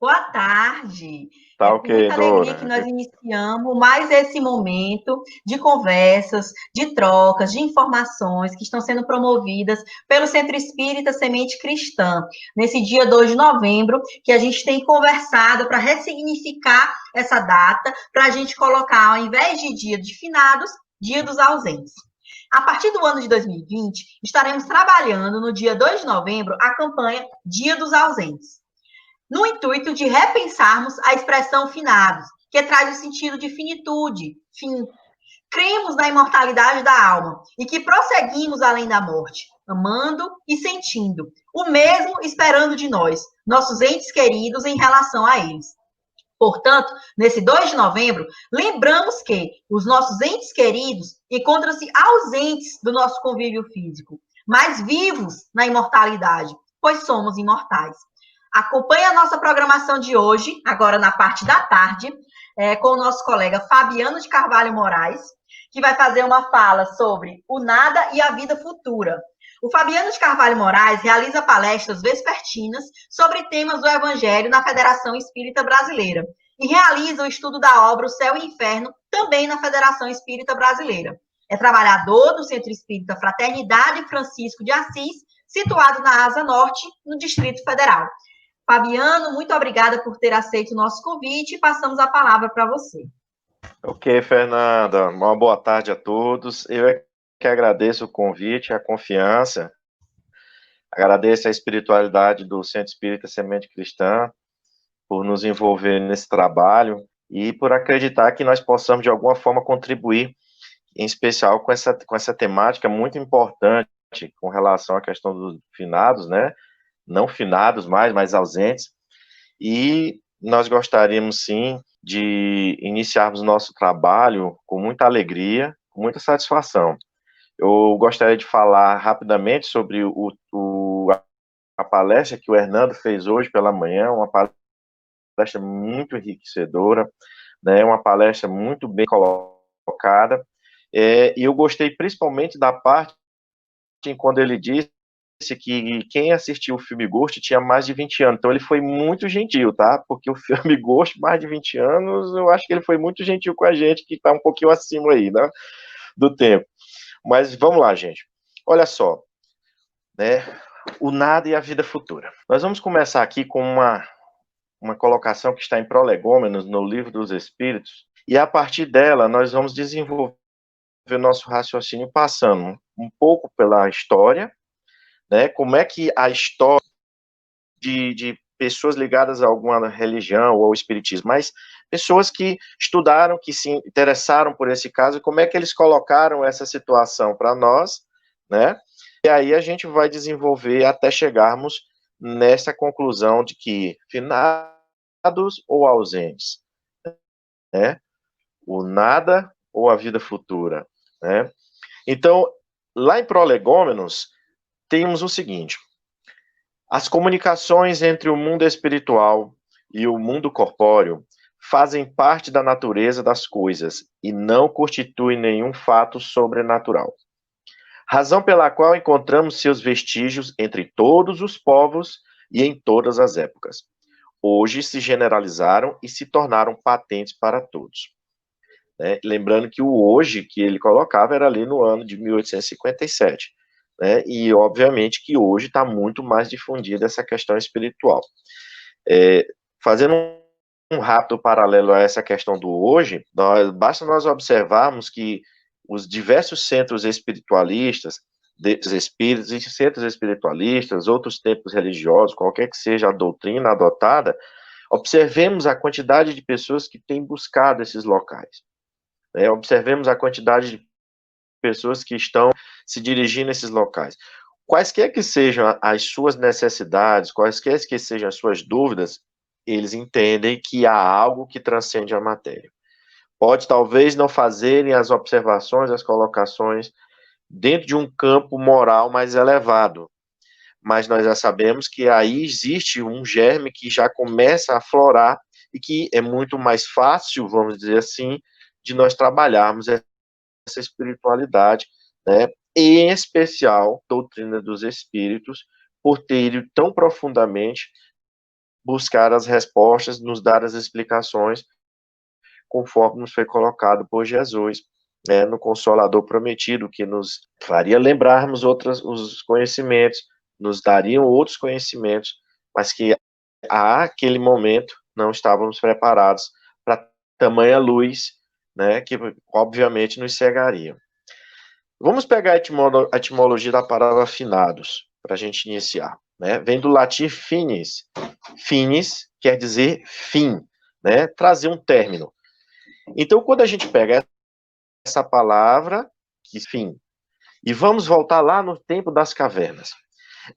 Boa tarde. É Tá com ok, muita alegria que Dora. nós iniciamos mais esse momento de conversas, de trocas, de informações que estão sendo promovidas pelo Centro Espírita Semente Cristã, nesse dia 2 de novembro, que a gente tem conversado para ressignificar essa data, para a gente colocar, ao invés de dia de finados, dia dos ausentes. A partir do ano de 2020, estaremos trabalhando no dia 2 de novembro a campanha Dia dos Ausentes, no intuito de repensarmos a expressão finados, que traz o sentido de finitude, fim. Cremos na imortalidade da alma e que prosseguimos além da morte, amando e sentindo, o mesmo esperando de nós, nossos entes queridos em relação a eles. Portanto, nesse 2 de novembro, lembramos que os nossos entes queridos encontram-se ausentes do nosso convívio físico, mas vivos na imortalidade, pois somos imortais. Acompanhe a nossa programação de hoje, agora na parte da tarde, com o nosso colega Fabiano de Carvalho Moraes, que vai fazer uma fala sobre o nada e a vida futura. O Fabiano de Carvalho Moraes realiza palestras vespertinas sobre temas do Evangelho na Federação Espírita Brasileira e realiza o estudo da obra O Céu e o Inferno também na Federação Espírita Brasileira. É trabalhador do Centro Espírita Fraternidade Francisco de Assis, situado na Asa Norte, no Distrito Federal. Fabiano, muito obrigada por ter aceito o nosso convite e passamos a palavra para você. Ok, Fernanda. Uma boa tarde a todos. Eu é que agradeço o convite, a confiança. Agradeço a espiritualidade do Centro Espírita Semente Cristã por nos envolver nesse trabalho e por acreditar que nós possamos, de alguma forma, contribuir, em especial com essa temática muito importante com relação à questão dos finados, né? Não finados mais, mas ausentes. E nós gostaríamos, sim, de iniciarmos nosso trabalho com muita alegria, com muita satisfação. Eu gostaria de falar rapidamente sobre a palestra que o Hernando fez hoje pela manhã, uma palestra muito enriquecedora, né, uma palestra muito bem colocada, e eu gostei principalmente da parte em quando ele disse que quem assistiu o filme Ghost tinha mais de 20 anos. Então ele foi muito gentil, tá? Porque o filme Ghost, mais de 20 anos, eu acho que ele foi muito gentil com a gente, que está um pouquinho acima aí, né? Do tempo. Mas vamos lá, gente. Olha só, né? O nada e a vida futura. Nós vamos começar aqui com uma colocação que está em Prolegômenos, no Livro dos Espíritos, e a partir dela nós vamos desenvolver nosso raciocínio passando um pouco pela história, né? Como é que a história de pessoas ligadas a alguma religião ou ao espiritismo, mas pessoas que estudaram, que se interessaram por esse caso, e como é que eles colocaram essa situação para nós, né? E aí a gente vai desenvolver até chegarmos nessa conclusão de que finados ou ausentes, né? O nada ou a vida futura, né? Então, lá em Prolegômenos, temos o seguinte: as comunicações entre o mundo espiritual e o mundo corpóreo fazem parte da natureza das coisas e não constituem nenhum fato sobrenatural. Razão pela qual encontramos seus vestígios entre todos os povos e em todas as épocas. Hoje se generalizaram e se tornaram patentes para todos. Né? Lembrando que o hoje que ele colocava era ali no ano de 1857. Né? E, obviamente, que hoje está muito mais difundida essa questão espiritual. Fazendo um rápido paralelo a essa questão do hoje, basta nós observarmos que os diversos centros espiritualistas, desses espíritos e centros espiritualistas, outros templos religiosos, qualquer que seja a doutrina adotada, observemos a quantidade de pessoas que têm buscado esses locais. Observemos a quantidade de pessoas que estão se dirigindo a esses locais. Quaisquer que sejam as suas necessidades, quaisquer que sejam as suas dúvidas, eles entendem que há algo que transcende a matéria. Pode talvez não fazerem as observações, as colocações dentro de um campo moral mais elevado, mas nós já sabemos que aí existe um germe que já começa a aflorar e que é muito mais fácil, vamos dizer assim, de nós trabalharmos essa espiritualidade, né? E, em especial, doutrina dos espíritos, por ter ido tão profundamente buscar as respostas, nos dar as explicações, conforme nos foi colocado por Jesus, no Consolador prometido, que nos faria lembrarmos os conhecimentos, nos dariam outros conhecimentos, mas que àquele momento não estávamos preparados para tamanha luz, né, que obviamente nos cegaria. Vamos pegar a etimologia da palavra finados, para a gente iniciar. Né? Vem do latim finis. Finis quer dizer fim, né? Trazer um término. Então, quando a gente pega essa palavra, que fim, e vamos voltar lá no tempo das cavernas.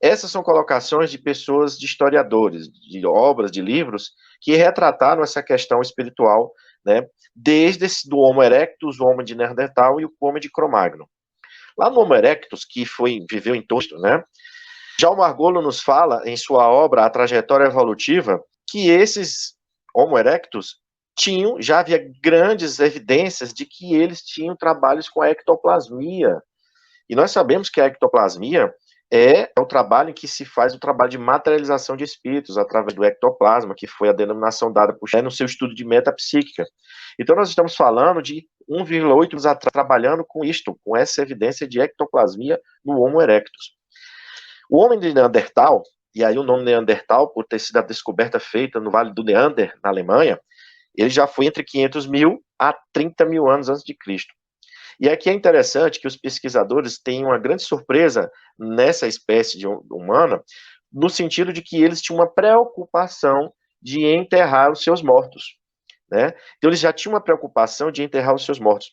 Essas são colocações de pessoas, de historiadores, de obras, de livros, que retrataram essa questão espiritual, né? Desde do Homo erectus, o Homem de Neandertal e o Homem de Cro-Magnon. Lá no Homo erectus, que viveu em Tosto, né? Já o Margolo nos fala, em sua obra A Trajetória Evolutiva, que esses Homo erectus já havia grandes evidências de que eles tinham trabalhos com a ectoplasmia. E nós sabemos que a ectoplasmia é o trabalho em que se faz o trabalho de materialização de espíritos através do ectoplasma, que foi a denominação dada por Shea no seu estudo de metapsíquica. Então nós estamos falando de 1,8 anos atrás trabalhando com isto, com essa evidência de ectoplasmia no Homo erectus. O homem de Neandertal, e aí o nome Neandertal, por ter sido a descoberta feita no Vale do Neander, na Alemanha, ele já foi entre 500 mil a 30 mil anos antes de Cristo. E aqui é interessante que os pesquisadores têm uma grande surpresa nessa espécie humana, no sentido de que eles tinham uma preocupação de enterrar os seus mortos. Né? Então, eles já tinham uma preocupação de enterrar os seus mortos.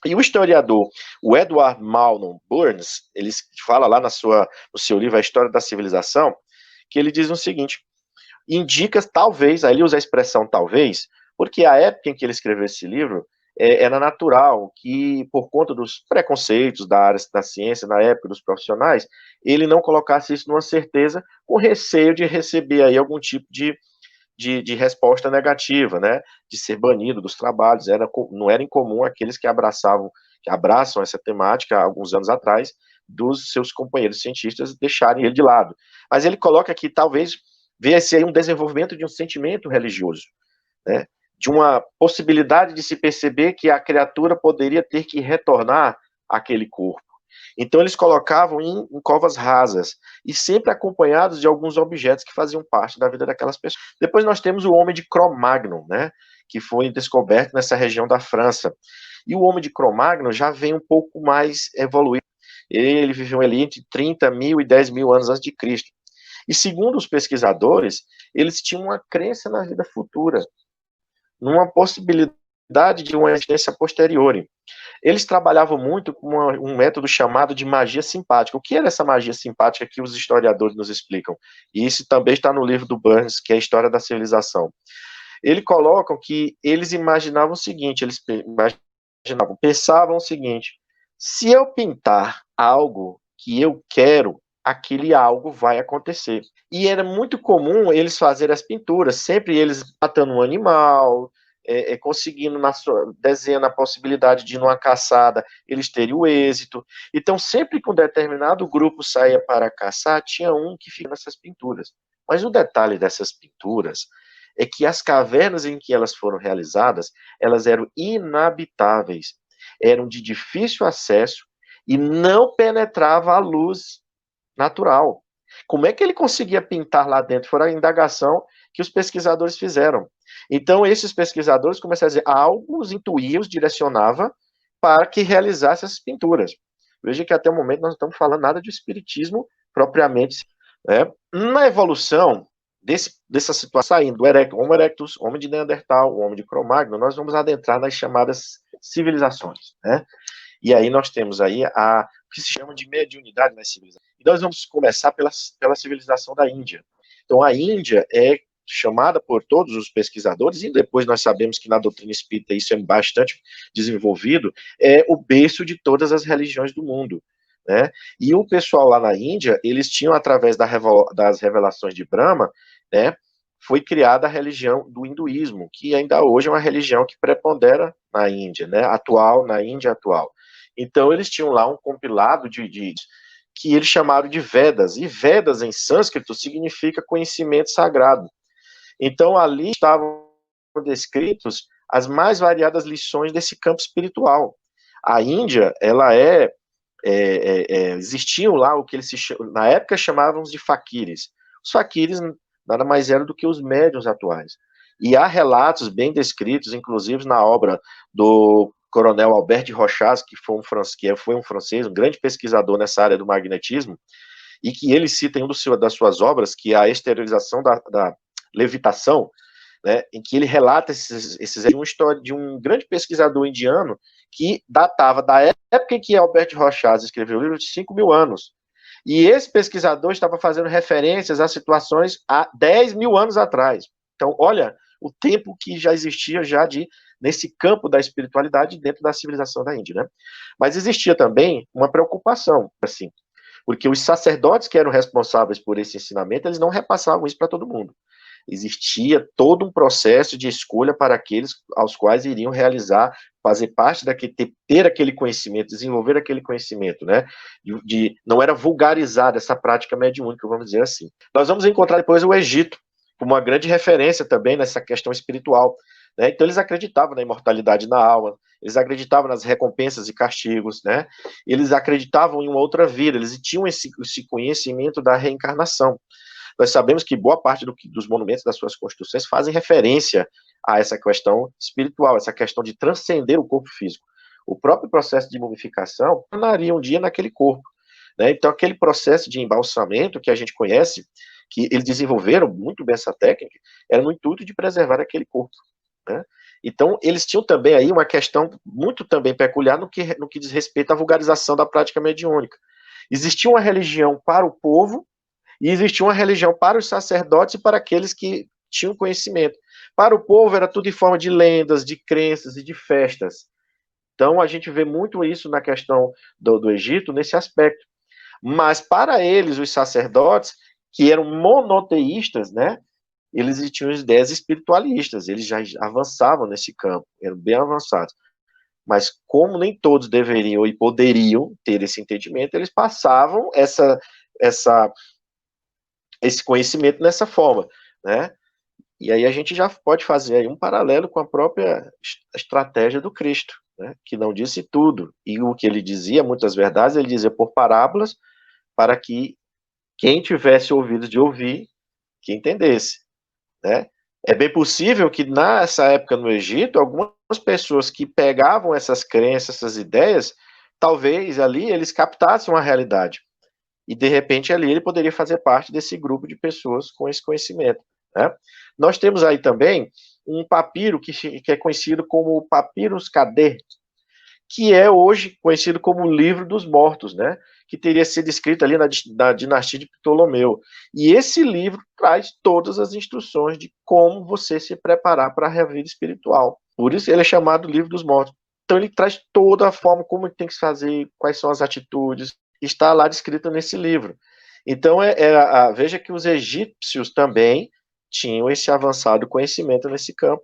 E o historiador, o Edward Malone Burns, ele fala lá no seu livro A História da Civilização, que ele diz o seguinte, indica talvez, aí ele usa a expressão talvez, porque a época em que ele escreveu esse livro, era natural que, por conta dos preconceitos da área da ciência, na época dos profissionais, ele não colocasse isso numa certeza, com receio de receber aí algum tipo de resposta negativa, né, de ser banido dos trabalhos. Não era incomum aqueles que abraçam essa temática há alguns anos atrás, dos seus companheiros cientistas deixarem ele de lado. Mas ele coloca que talvez viesse aí um desenvolvimento de um sentimento religioso, né, de uma possibilidade de se perceber que a criatura poderia ter que retornar àquele corpo. Então eles colocavam em covas rasas, e sempre acompanhados de alguns objetos que faziam parte da vida daquelas pessoas. Depois nós temos o Homem de Cro-Magnon, né, que foi descoberto nessa região da França. E o Homem de Cro-Magnon já vem um pouco mais evoluído. Ele viveu ali entre 30 mil e 10 mil anos antes de Cristo. E segundo os pesquisadores, eles tinham uma crença na vida futura, numa possibilidade de uma existência posterior. Eles trabalhavam muito com um método chamado de magia simpática. O que era essa magia simpática que os historiadores nos explicam? E isso também está no livro do Burns, que é a História da Civilização. Eles colocam que eles imaginavam o seguinte, pensavam o seguinte, se eu pintar algo que eu quero, aquele algo vai acontecer. E era muito comum eles fazerem as pinturas, sempre eles matando um animal, conseguindo, desenhando a possibilidade de, numa caçada, eles terem o êxito. Então, sempre que um determinado grupo saía para caçar, tinha um que ficava nessas pinturas. Mas o detalhe dessas pinturas é que as cavernas em que elas foram realizadas, elas eram inabitáveis, eram de difícil acesso e não penetrava a luz natural. Como é que ele conseguia pintar lá dentro? Foi a indagação que os pesquisadores fizeram. Então, esses pesquisadores começaram a dizer, algo os intuía, os direcionava para que realizasse essas pinturas. Veja que até o momento nós não estamos falando nada de espiritismo propriamente. Né? Na evolução dessa situação, saindo do Homo erectus, Homem de Neandertal, o Homem de Cro-Magnon, nós vamos adentrar nas chamadas civilizações. Né? E aí nós temos aí o que se chama de mediunidade nas civilizações. E nós vamos começar pela civilização da Índia. Então, a Índia é chamada por todos os pesquisadores, e depois nós sabemos que na doutrina espírita isso é bastante desenvolvido, é o berço de todas as religiões do mundo. Né? E o pessoal lá na Índia, eles tinham, através das revelações de Brahma, né, foi criada a religião do hinduísmo, que ainda hoje é uma religião que prepondera na Índia, né, na Índia atual. Então, eles tinham lá um compilado que eles chamaram de Vedas, e Vedas em sânscrito significa conhecimento sagrado. Então, ali estavam descritos as mais variadas lições desse campo espiritual. A Índia, ela existiam lá o que eles na época chamavam de faquires. Os faquires nada mais eram do que os médiuns atuais. E há relatos bem descritos, inclusive na obra do coronel Albert de Rochas, que foi um francês, um grande pesquisador nessa área do magnetismo, e que ele cita em das suas obras, que é a exteriorização da levitação, né, em que ele relata uma história de um grande pesquisador indiano que datava da época em que Albert Rochas escreveu o livro de 5.000 anos. E esse pesquisador estava fazendo referências a situações há 10.000 anos atrás. Então, olha o tempo que já existia nesse campo da espiritualidade dentro da civilização da Índia, né? Mas existia também uma preocupação, assim, porque os sacerdotes que eram responsáveis por esse ensinamento, eles não repassavam isso para todo mundo. Existia todo um processo de escolha para aqueles aos quais iriam fazer parte ter aquele conhecimento, desenvolver aquele conhecimento, né? Não era vulgarizar essa prática mediúnica, vamos dizer assim. Nós vamos encontrar depois o Egito como uma grande referência também nessa questão espiritual, né? Então eles acreditavam na imortalidade da alma, eles acreditavam nas recompensas e castigos, né? Eles acreditavam em uma outra vida, eles tinham esse conhecimento da reencarnação. Nós sabemos que boa parte dos monumentos das suas construções fazem referência a essa questão espiritual, essa questão de transcender o corpo físico. O próprio processo de mumificação tornaria um dia naquele corpo, né? Então, aquele processo de embalsamento que a gente conhece, que eles desenvolveram muito bem essa técnica, era no intuito de preservar aquele corpo, né? Então, eles tinham também aí uma questão muito também peculiar no que diz respeito à vulgarização da prática mediúnica. Existia uma religião para o povo, e existia uma religião para os sacerdotes e para aqueles que tinham conhecimento. Para o povo era tudo em forma de lendas, de crenças e de festas. Então a gente vê muito isso na questão do Egito, nesse aspecto. Mas para eles, os sacerdotes, que eram monoteístas, né, eles tinham ideias espiritualistas, eles já avançavam nesse campo, eram bem avançados. Mas como nem todos deveriam e poderiam ter esse entendimento, eles passavam esse conhecimento nessa forma, né? E aí a gente já pode fazer aí um paralelo com a própria estratégia do Cristo, né? Que não disse tudo. E o que ele dizia, muitas verdades, ele dizia por parábolas, para que quem tivesse ouvidos de ouvir, que entendesse, né? É bem possível que nessa época no Egito, algumas pessoas que pegavam essas crenças, essas ideias, talvez ali eles captassem uma realidade. E, de repente, ali ele poderia fazer parte desse grupo de pessoas com esse conhecimento, né? Nós temos aí também um papiro que é conhecido como Papyrus Cadê, que é hoje conhecido como o Livro dos Mortos, né? Que teria sido escrito ali na dinastia de Ptolomeu. E esse livro traz todas as instruções de como você se preparar para a vida espiritual. Por isso ele é chamado Livro dos Mortos. Então ele traz toda a forma como tem que se fazer, quais são as atitudes, está lá descrito nesse livro. Então, veja que os egípcios também tinham esse avançado conhecimento nesse campo,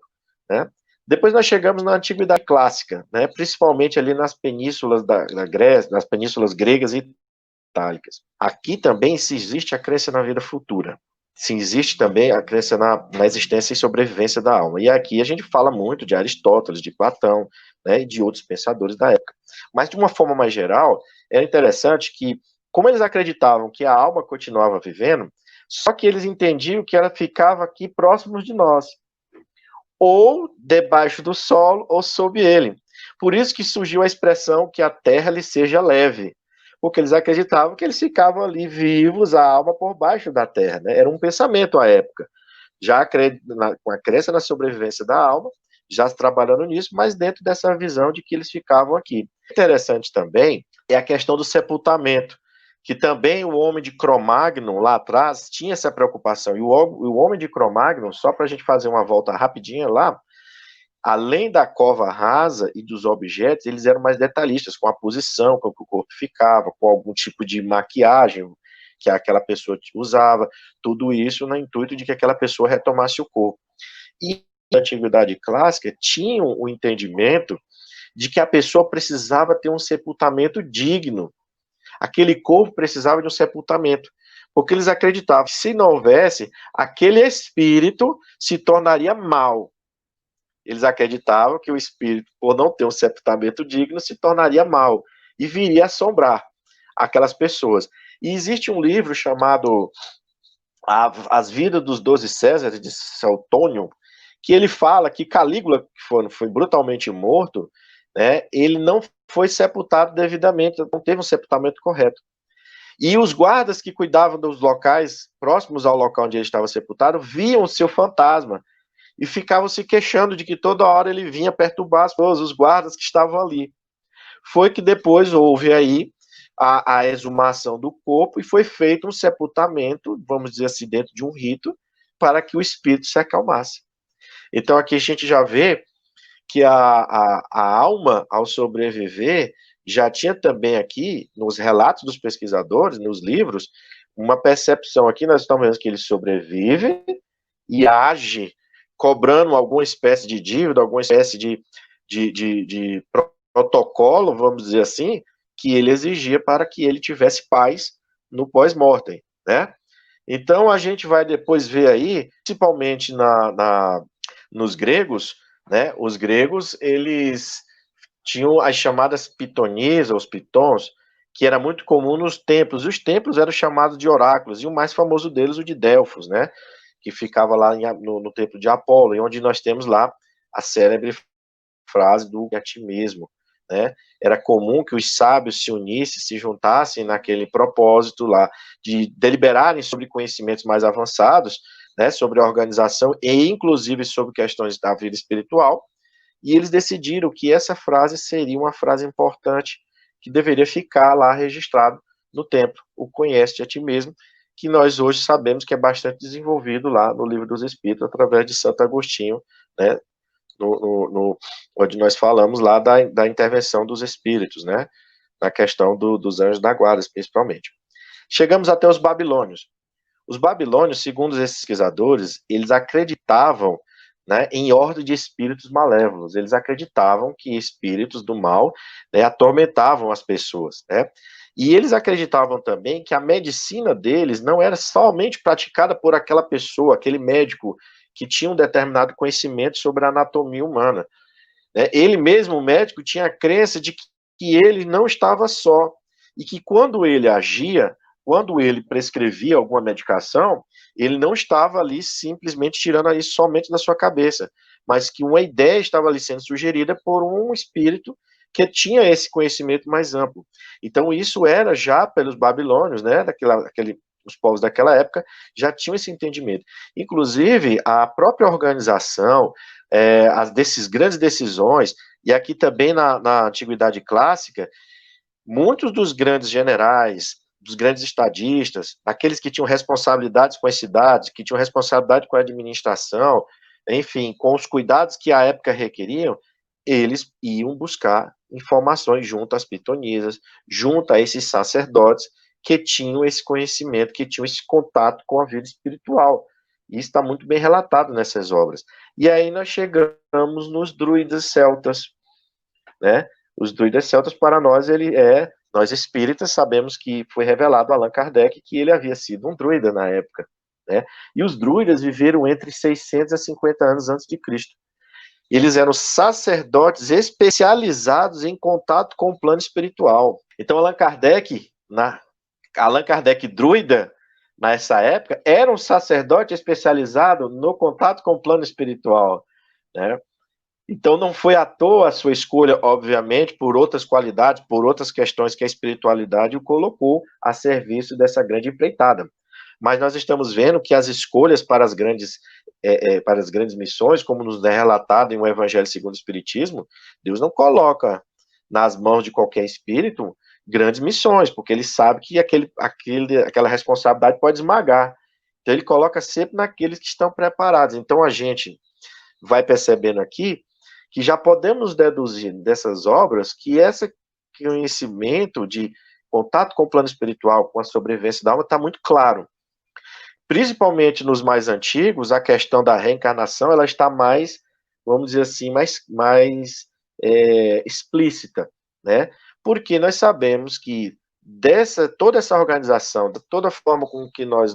né? Depois nós chegamos na Antiguidade Clássica, né? Principalmente ali nas penínsulas da Grécia, nas penínsulas gregas e itálicas. Aqui também se existe a crença na vida futura. Se existe também a crença na existência e sobrevivência da alma. E aqui a gente fala muito de Aristóteles, de Platão, né, e de outros pensadores da época. Mas, de uma forma mais geral, era interessante que, como eles acreditavam que a alma continuava vivendo, só que eles entendiam que ela ficava aqui próximos de nós, ou debaixo do solo, ou sob ele. Por isso que surgiu a expressão que a terra lhe seja leve, porque eles acreditavam que eles ficavam ali vivos, a alma por baixo da terra, né? Era um pensamento à época, já com a crença na sobrevivência da alma, já trabalhando nisso, mas dentro dessa visão de que eles ficavam aqui. Interessante também é a questão do sepultamento, que também o homem de Cro-Magnon, lá atrás, tinha essa preocupação. E o homem de Cro-Magnon, só para a gente fazer uma volta rapidinha lá, além da cova rasa e dos objetos, eles eram mais detalhistas, com a posição, com que o corpo ficava, com algum tipo de maquiagem que aquela pessoa usava, tudo isso no intuito de que aquela pessoa retomasse o corpo. E na Antiguidade Clássica tinham o entendimento de que a pessoa precisava ter um sepultamento digno. Aquele corpo precisava de um sepultamento. porque eles acreditavam que se não houvesse, aquele espírito se tornaria mal. Eles acreditavam que o espírito, por não ter um sepultamento digno, se tornaria mal e viria assombrar aquelas pessoas. E existe um livro chamado As Vidas dos 12 Césares, de Suetônio, que ele fala que Calígula, que foi brutalmente morto, né, ele não foi sepultado devidamente, não teve um sepultamento correto. E os guardas que cuidavam dos locais próximos ao local onde ele estava sepultado viam o seu fantasma e ficavam se queixando de que toda hora ele vinha perturbar as pessoas, os guardas que estavam ali. Foi que depois houve aí a exumação do corpo e foi feito um sepultamento, vamos dizer assim, dentro de um rito, para que o espírito se acalmasse. Então aqui a gente já vê que a alma, ao sobreviver, já tinha também aqui, nos relatos dos pesquisadores, nos livros, uma percepção aqui, nós estamos vendo que ele sobrevive e age cobrando alguma espécie de dívida, alguma espécie de protocolo, vamos dizer assim, que ele exigia para que ele tivesse paz no pós-mortem, né? Então a gente vai depois ver aí, principalmente nos gregos, né? Os gregos, eles tinham as chamadas pitonisas, os pitons, que era muito comum nos templos. Os templos eram chamados de oráculos, e o mais famoso deles, o de Delfos, né? Que ficava lá no templo de Apolo, e onde nós temos lá a célebre frase do a ti mesmo, né? Era comum que os sábios se unissem, se juntassem naquele propósito lá de deliberarem sobre conhecimentos mais avançados, né, sobre a organização e inclusive sobre questões da vida espiritual, e eles decidiram que essa frase seria uma frase importante que deveria ficar lá registrado no templo, o conhece a ti mesmo, que nós hoje sabemos que é bastante desenvolvido lá no Livro dos Espíritos, através de Santo Agostinho, né, onde nós falamos lá da intervenção dos espíritos, né, na questão dos anjos da guarda, principalmente. Chegamos até os babilônios. Os babilônios, segundo esses pesquisadores, eles acreditavam, né, em ordem de espíritos malévolos. Eles acreditavam que espíritos do mal, né, atormentavam as pessoas, né? E eles acreditavam também que a medicina deles não era somente praticada por aquela pessoa, aquele médico que tinha um determinado conhecimento sobre a anatomia humana, né? Ele mesmo, o médico, tinha a crença de que ele não estava só e que quando ele agia, quando ele prescrevia alguma medicação, ele não estava ali simplesmente tirando isso somente da sua cabeça, mas que uma ideia estava ali sendo sugerida por um espírito que tinha esse conhecimento mais amplo. Então, isso era já pelos babilônios, né, os povos daquela época, já tinham esse entendimento. Inclusive, a própria organização, desses grandes decisões, e aqui também na Antiguidade Clássica, muitos dos grandes generais, dos grandes estadistas, aqueles que tinham responsabilidades com as cidades, que tinham responsabilidade com a administração, enfim, com os cuidados que a época requeriam, eles iam buscar informações junto às pitonisas, junto a esses sacerdotes que tinham esse conhecimento, que tinham esse contato com a vida espiritual. Isso está muito bem relatado nessas obras. E aí nós chegamos nos druidas celtas, né? Os druidas celtas, para nós, nós espíritas sabemos que foi revelado a Allan Kardec que ele havia sido um druida na época, né? E os druidas viveram entre 600 a 50 anos antes de Cristo. Eles eram sacerdotes especializados em contato com o plano espiritual. Então, Allan Kardec druida, nessa época, era um sacerdote especializado no contato com o plano espiritual, né? Então, não foi à toa a sua escolha, obviamente, por outras qualidades, por outras questões que a espiritualidade o colocou a serviço dessa grande empreitada. Mas nós estamos vendo que as escolhas para as grandes missões, como nos é relatado em O Evangelho segundo o Espiritismo, Deus não coloca nas mãos de qualquer espírito grandes missões, porque ele sabe que aquela responsabilidade pode esmagar. Então, ele coloca sempre naqueles que estão preparados. Então, a gente vai percebendo aqui que já podemos deduzir dessas obras que esse conhecimento de contato com o plano espiritual, com a sobrevivência da alma, está muito claro. Principalmente nos mais antigos, a questão da reencarnação ela está mais, vamos dizer assim, mais explícita, né? Porque nós sabemos que toda essa organização, de toda a forma com que nós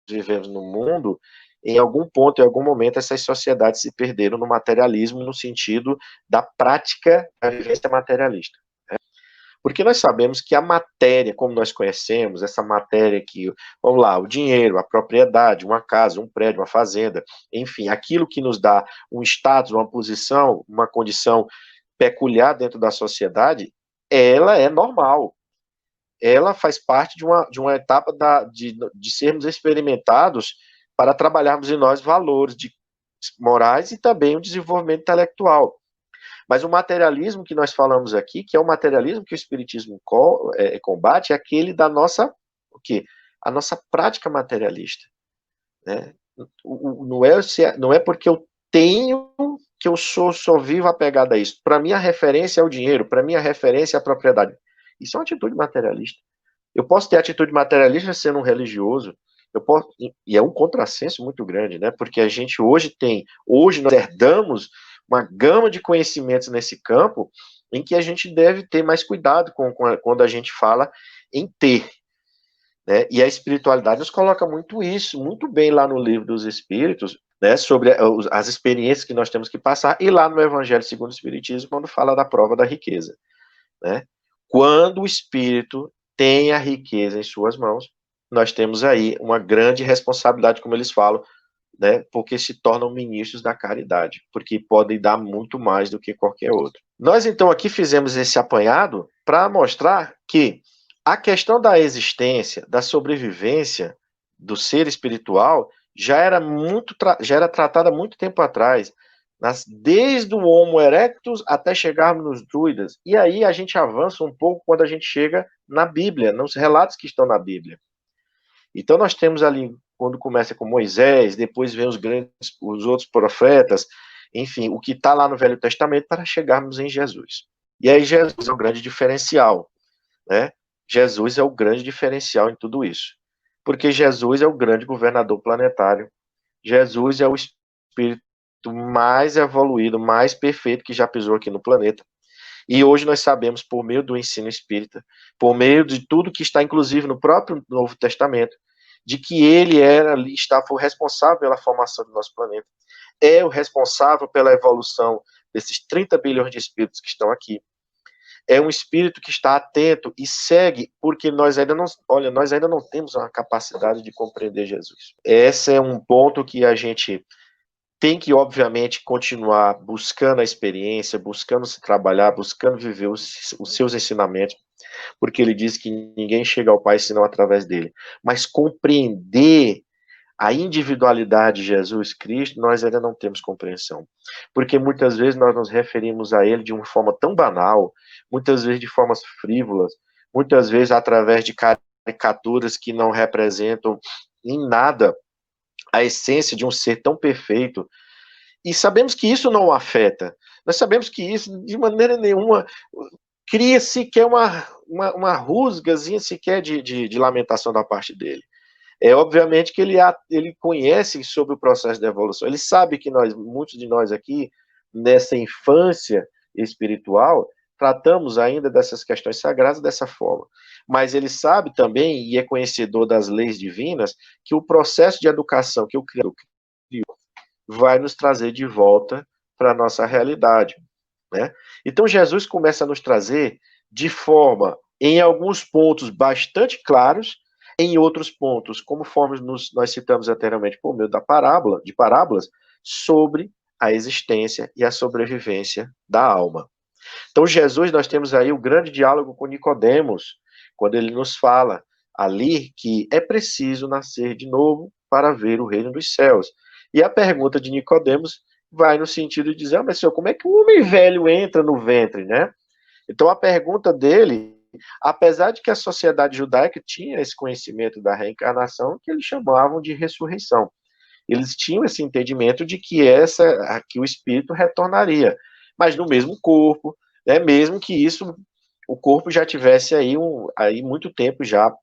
vivemos no mundo, em algum ponto, em algum momento, essas sociedades se perderam no materialismo, no sentido da prática da vivência materialista. Porque nós sabemos que a matéria, como nós conhecemos, essa matéria que, vamos lá, o dinheiro, a propriedade, uma casa, um prédio, uma fazenda, enfim, aquilo que nos dá um status, uma posição, uma condição peculiar dentro da sociedade, ela é normal. Ela faz parte de uma etapa de sermos experimentados para trabalharmos em nós valores morais e também o desenvolvimento intelectual. Mas o materialismo que nós falamos aqui, que é o materialismo que o Espiritismo combate, é aquele da nossa, o quê? A nossa prática materialista. Né? Não é porque eu tenho que eu só vivo apegado a isso. Para mim, a referência é o dinheiro, para mim, a referência é a propriedade. Isso é uma atitude materialista. Eu posso ter atitude materialista sendo um religioso, e é um contrassenso muito grande, né? Porque a gente hoje nós herdamos uma gama de conhecimentos nesse campo em que a gente deve ter mais cuidado quando a gente fala em ter. Né? E a espiritualidade nos coloca muito isso, muito bem lá no Livro dos Espíritos, né, sobre as experiências que nós temos que passar, e lá no Evangelho segundo o Espiritismo, quando fala da prova da riqueza. Né? Quando o Espírito tem a riqueza em suas mãos, nós temos aí uma grande responsabilidade, como eles falam, né, porque se tornam ministros da caridade, porque podem dar muito mais do que qualquer outro. Nós, então, aqui fizemos esse apanhado para mostrar que a questão da existência, da sobrevivência do ser espiritual já era tratada há muito tempo atrás, desde o Homo erectus até chegarmos nos druidas. E aí a gente avança um pouco quando a gente chega na Bíblia, nos relatos que estão na Bíblia. Então nós temos ali, quando começa com Moisés, depois vem os outros profetas, enfim, o que está lá no Velho Testamento para chegarmos em Jesus. E aí Jesus é o grande diferencial, né? Jesus é o grande diferencial em tudo isso. Porque Jesus é o grande governador planetário. Jesus é o espírito mais evoluído, mais perfeito que já pisou aqui no planeta. E hoje nós sabemos, por meio do ensino espírita, por meio de tudo que está, inclusive, no próprio Novo Testamento, de que ele foi o responsável pela formação do nosso planeta, é o responsável pela evolução desses 30 bilhões de espíritos que estão aqui. É um espírito que está atento e segue, porque nós ainda não temos uma capacidade de compreender Jesus. Esse é um ponto que a gente tem que, obviamente, continuar buscando a experiência, buscando se trabalhar, buscando viver os seus ensinamentos, porque ele diz que ninguém chega ao Pai senão através dele. Mas compreender a individualidade de Jesus Cristo, nós ainda não temos compreensão. Porque muitas vezes nós nos referimos a ele de uma forma tão banal, muitas vezes de formas frívolas, muitas vezes através de caricaturas que não representam em nada a essência de um ser tão perfeito, e sabemos que isso não o afeta. Nós sabemos que isso, de maneira nenhuma, cria sequer uma rusgazinha sequer de lamentação da parte dele. É obviamente que ele conhece sobre o processo da evolução. Ele sabe que muitos de nós aqui, nessa infância espiritual, tratamos ainda dessas questões sagradas dessa forma. Mas ele sabe também, e é conhecedor das leis divinas, que o processo de educação que o Criador criou vai nos trazer de volta para a nossa realidade. Né? Então Jesus começa a nos trazer de forma, em alguns pontos bastante claros, em outros pontos, conforme nós citamos anteriormente por meio de parábolas, sobre a existência e a sobrevivência da alma. Então Jesus, nós temos aí o grande diálogo com Nicodemos, quando ele nos fala ali que é preciso nascer de novo para ver o reino dos céus. E a pergunta de Nicodemos vai no sentido de dizer, mas senhor, como é que um homem velho entra no ventre, né? Então a pergunta dele, apesar de que a sociedade judaica tinha esse conhecimento da reencarnação, que eles chamavam de ressurreição. Eles tinham esse entendimento de que que o espírito retornaria, mas no mesmo corpo, né, mesmo que o corpo já tivesse aí muito tempo já,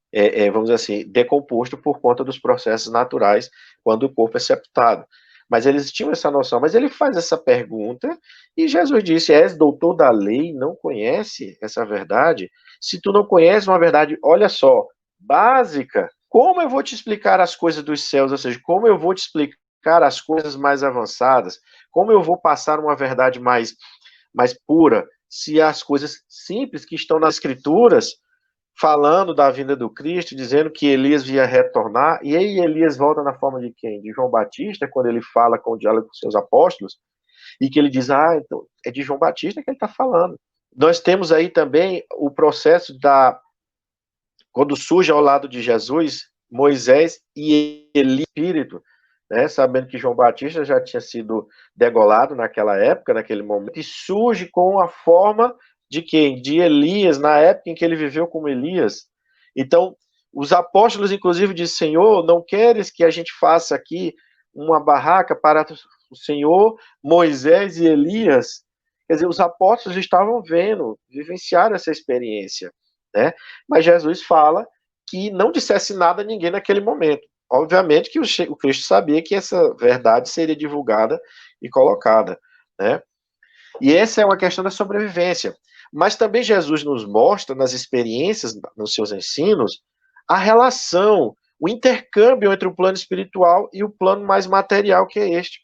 vamos dizer assim, decomposto por conta dos processos naturais, quando o corpo é sepultado. Mas eles tinham essa noção. Mas ele faz essa pergunta e Jesus disse, és doutor da lei, não conhece essa verdade? se tu não conheces uma verdade, olha só, básica, como eu vou te explicar as coisas dos céus, ou seja, como eu vou te explicar as coisas mais avançadas, como eu vou passar uma verdade mais pura, se as coisas simples que estão nas escrituras, falando da vinda do Cristo, dizendo que Elias ia retornar, e aí Elias volta na forma de quem? De João Batista, quando ele fala com o diálogo com seus apóstolos, e que ele diz, então é de João Batista que ele está falando. Nós temos aí também o processo quando surge ao lado de Jesus, Moisés e Elias, espírito, né, sabendo que João Batista já tinha sido degolado naquela época, naquele momento, e surge com a forma de quem? De Elias, na época em que ele viveu como Elias. Então, os apóstolos, inclusive, dizem, Senhor, não queres que a gente faça aqui uma barraca para o Senhor, Moisés e Elias? Quer dizer, os apóstolos estavam vendo, vivenciaram essa experiência, né? Mas Jesus fala que não dissesse nada a ninguém naquele momento. Obviamente que o Cristo sabia que essa verdade seria divulgada e colocada, né? E essa é uma questão da sobrevivência. Mas também Jesus nos mostra, nas experiências, nos seus ensinos, a relação, o intercâmbio entre o plano espiritual e o plano mais material, que é este.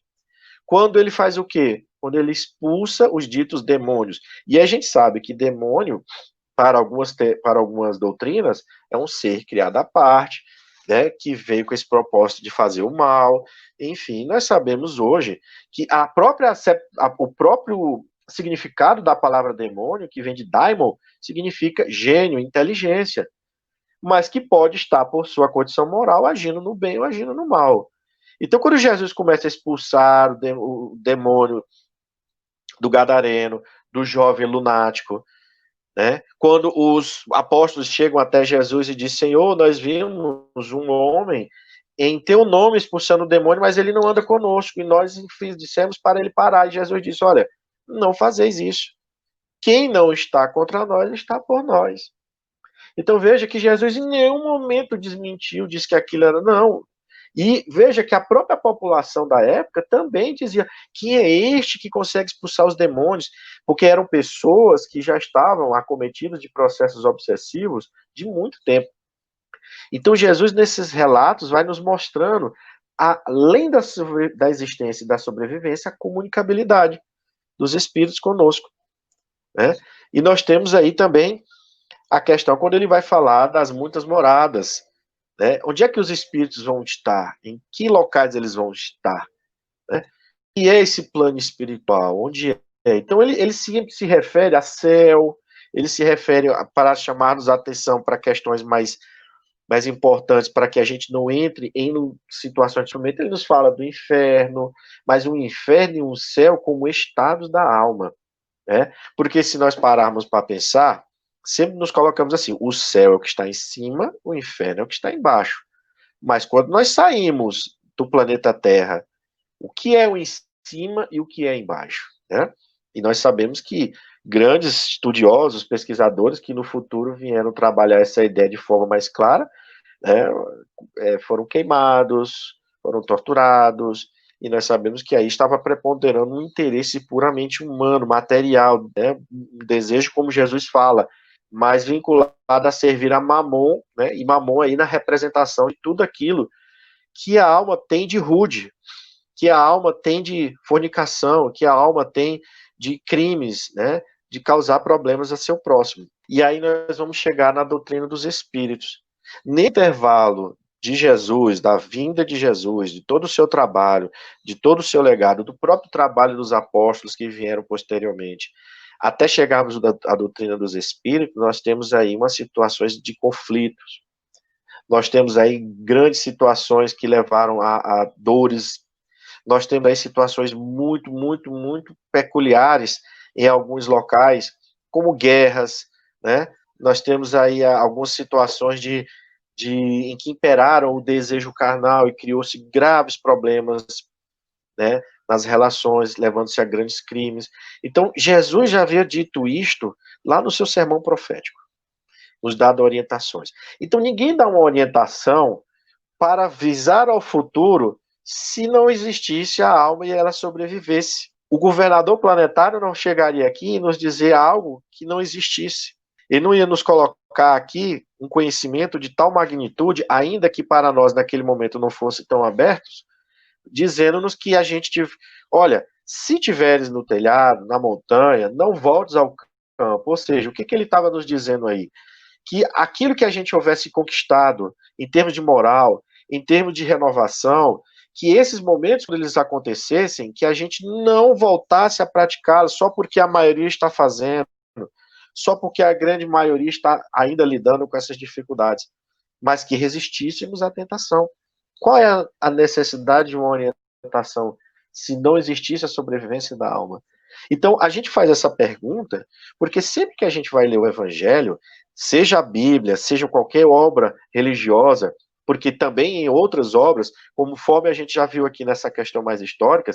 Quando ele faz o quê? Quando ele expulsa os ditos demônios. E a gente sabe que demônio, para algumas doutrinas, é um ser criado à parte, né, que veio com esse propósito de fazer o mal. Enfim, nós sabemos hoje que o próprio significado da palavra demônio, que vem de daimon, significa gênio, inteligência, mas que pode estar, por sua condição moral, agindo no bem ou agindo no mal. Então, quando Jesus começa a expulsar o demônio do gadareno, do jovem lunático, né? Quando os apóstolos chegam até Jesus e dizem, Senhor, nós vimos um homem em teu nome expulsando o demônio, mas ele não anda conosco, e nós dissemos para ele parar, e Jesus disse, olha, não fazeis isso. Quem não está contra nós, está por nós. Então veja que Jesus em nenhum momento desmentiu, disse que aquilo era, não. E veja que a própria população da época também dizia, quem é este que consegue expulsar os demônios? Porque eram pessoas que já estavam acometidas de processos obsessivos de muito tempo. Então Jesus, nesses relatos, vai nos mostrando, além da existência e da sobrevivência, a comunicabilidade dos espíritos conosco, né? E nós temos aí também a questão quando ele vai falar das muitas moradas, né? Onde é que os espíritos vão estar? Em que locais eles vão estar? Né? E é esse plano espiritual? Onde é? Então ele sempre se refere a céu, ele se refere para chamar-nos a atenção para questões mais importantes, para que a gente não entre em situações de sofrimento. Ele nos fala do inferno, mas o inferno e o céu como estados da alma, né? Porque se nós pararmos para pensar, sempre nos colocamos assim, o céu é o que está em cima, o inferno é o que está embaixo. Mas quando nós saímos do planeta Terra, o que é o em cima e o que é embaixo, né? E nós sabemos que grandes estudiosos, pesquisadores que no futuro vieram trabalhar essa ideia de forma mais clara, né, foram queimados, foram torturados, e nós sabemos que aí estava preponderando um interesse puramente humano, material, né, um desejo, como Jesus fala, mais vinculado a servir a Mamon, né, e Mamon aí na representação de tudo aquilo que a alma tem de rude, que a alma tem de fornicação, que a alma tem de crimes, né, de causar problemas a seu próximo. E aí nós vamos chegar na doutrina dos espíritos. No intervalo de Jesus, da vinda de Jesus, de todo o seu trabalho, de todo o seu legado, do próprio trabalho dos apóstolos que vieram posteriormente, até chegarmos à doutrina dos espíritos, nós temos aí umas situações de conflitos. Nós temos aí grandes situações que levaram a dores. Nós temos aí situações muito, muito, muito peculiares em alguns locais, como guerras, né? Nós temos aí algumas situações em que imperaram o desejo carnal e criou-se graves problemas, né, nas relações, levando-se a grandes crimes. Então, Jesus já havia dito isto lá no seu sermão profético, nos dado orientações. Então, ninguém dá uma orientação para visar ao futuro se não existisse a alma e ela sobrevivesse. O governador planetário não chegaria aqui e nos dizer algo que não existisse. Ele não ia nos colocar aqui um conhecimento de tal magnitude, ainda que para nós naquele momento não fosse tão abertos, dizendo-nos que a gente olha, se tiveres no telhado, na montanha, não voltes ao campo. Ou seja, o que ele estava nos dizendo aí? Que aquilo que a gente houvesse conquistado em termos de moral, em termos de renovação, que esses momentos, quando eles acontecessem, que a gente não voltasse a praticá-los só porque a maioria está fazendo, só porque a grande maioria está ainda lidando com essas dificuldades, mas que resistíssemos à tentação. Qual é a necessidade de uma orientação se não existisse a sobrevivência da alma? Então, a gente faz essa pergunta porque sempre que a gente vai ler o Evangelho, seja a Bíblia, seja qualquer obra religiosa, porque também em outras obras, conforme a gente já viu aqui nessa questão mais histórica,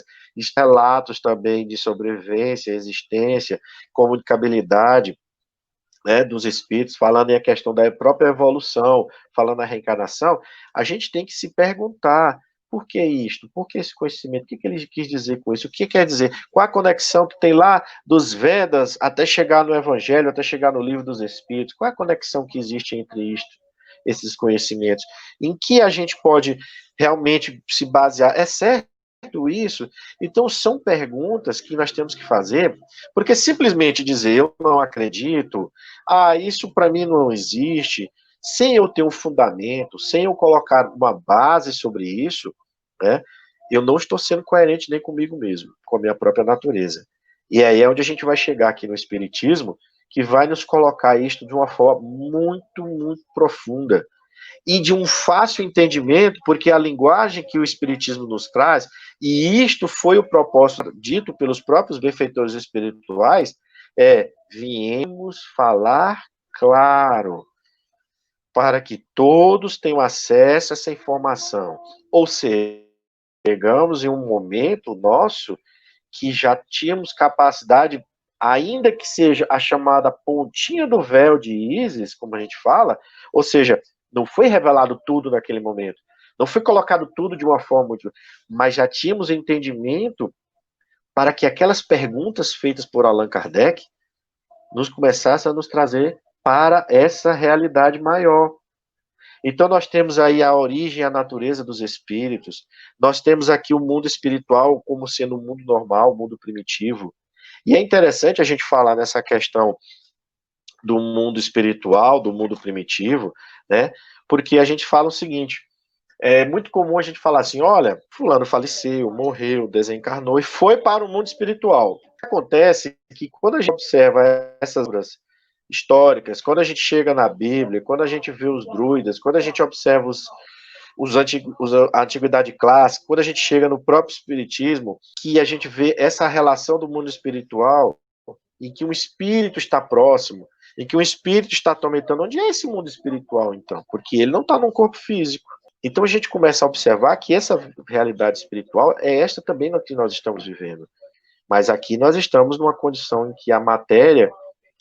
relatos também de sobrevivência, existência, comunicabilidade, né, dos espíritos, falando em a questão da própria evolução, falando na reencarnação, a gente tem que se perguntar por que isto? Por que esse conhecimento? O que ele quis dizer com isso? O que quer dizer? Qual a conexão que tem lá dos Vedas até chegar no Evangelho, até chegar no Livro dos Espíritos? Qual é a conexão que existe entre isto, esses conhecimentos? Em que a gente pode realmente se basear? É certo isso? Então, são perguntas que nós temos que fazer, porque simplesmente dizer eu não acredito, isso para mim não existe, sem eu ter um fundamento, sem eu colocar uma base sobre isso, né, eu não estou sendo coerente nem comigo mesmo, com a minha própria natureza. E aí é onde a gente vai chegar aqui no Espiritismo, que vai nos colocar isto de uma forma muito, muito profunda e de um fácil entendimento, porque a linguagem que o Espiritismo nos traz, e isto foi o propósito dito pelos próprios benfeitores espirituais, viemos falar claro, para que todos tenham acesso a essa informação. Ou seja, chegamos em um momento nosso que já tínhamos capacidade, ainda que seja a chamada pontinha do véu de Ísis, como a gente fala, ou seja, não foi revelado tudo naquele momento, não foi colocado tudo de uma forma muito, mas já tínhamos entendimento para que aquelas perguntas feitas por Allan Kardec nos começassem a nos trazer para essa realidade maior. Então nós temos aí a origem e a natureza dos espíritos, nós temos aqui o mundo espiritual como sendo um mundo normal, um mundo primitivo. E é interessante a gente falar nessa questão do mundo espiritual, do mundo primitivo, né? Porque a gente fala o seguinte, é muito comum a gente falar assim, olha, fulano faleceu, morreu, desencarnou e foi para o mundo espiritual. Acontece que quando a gente observa essas obras históricas, quando a gente chega na Bíblia, quando a gente vê os druidas, quando a gente observa a antiguidade clássica, quando a gente chega no próprio espiritismo, que a gente vê essa relação do mundo espiritual, em que um espírito está próximo, em que um espírito está atormentando. Onde é esse mundo espiritual, então? Porque ele não está num corpo físico. Então a gente começa a observar que essa realidade espiritual é esta também no que nós estamos vivendo. Mas aqui nós estamos numa condição em que a matéria,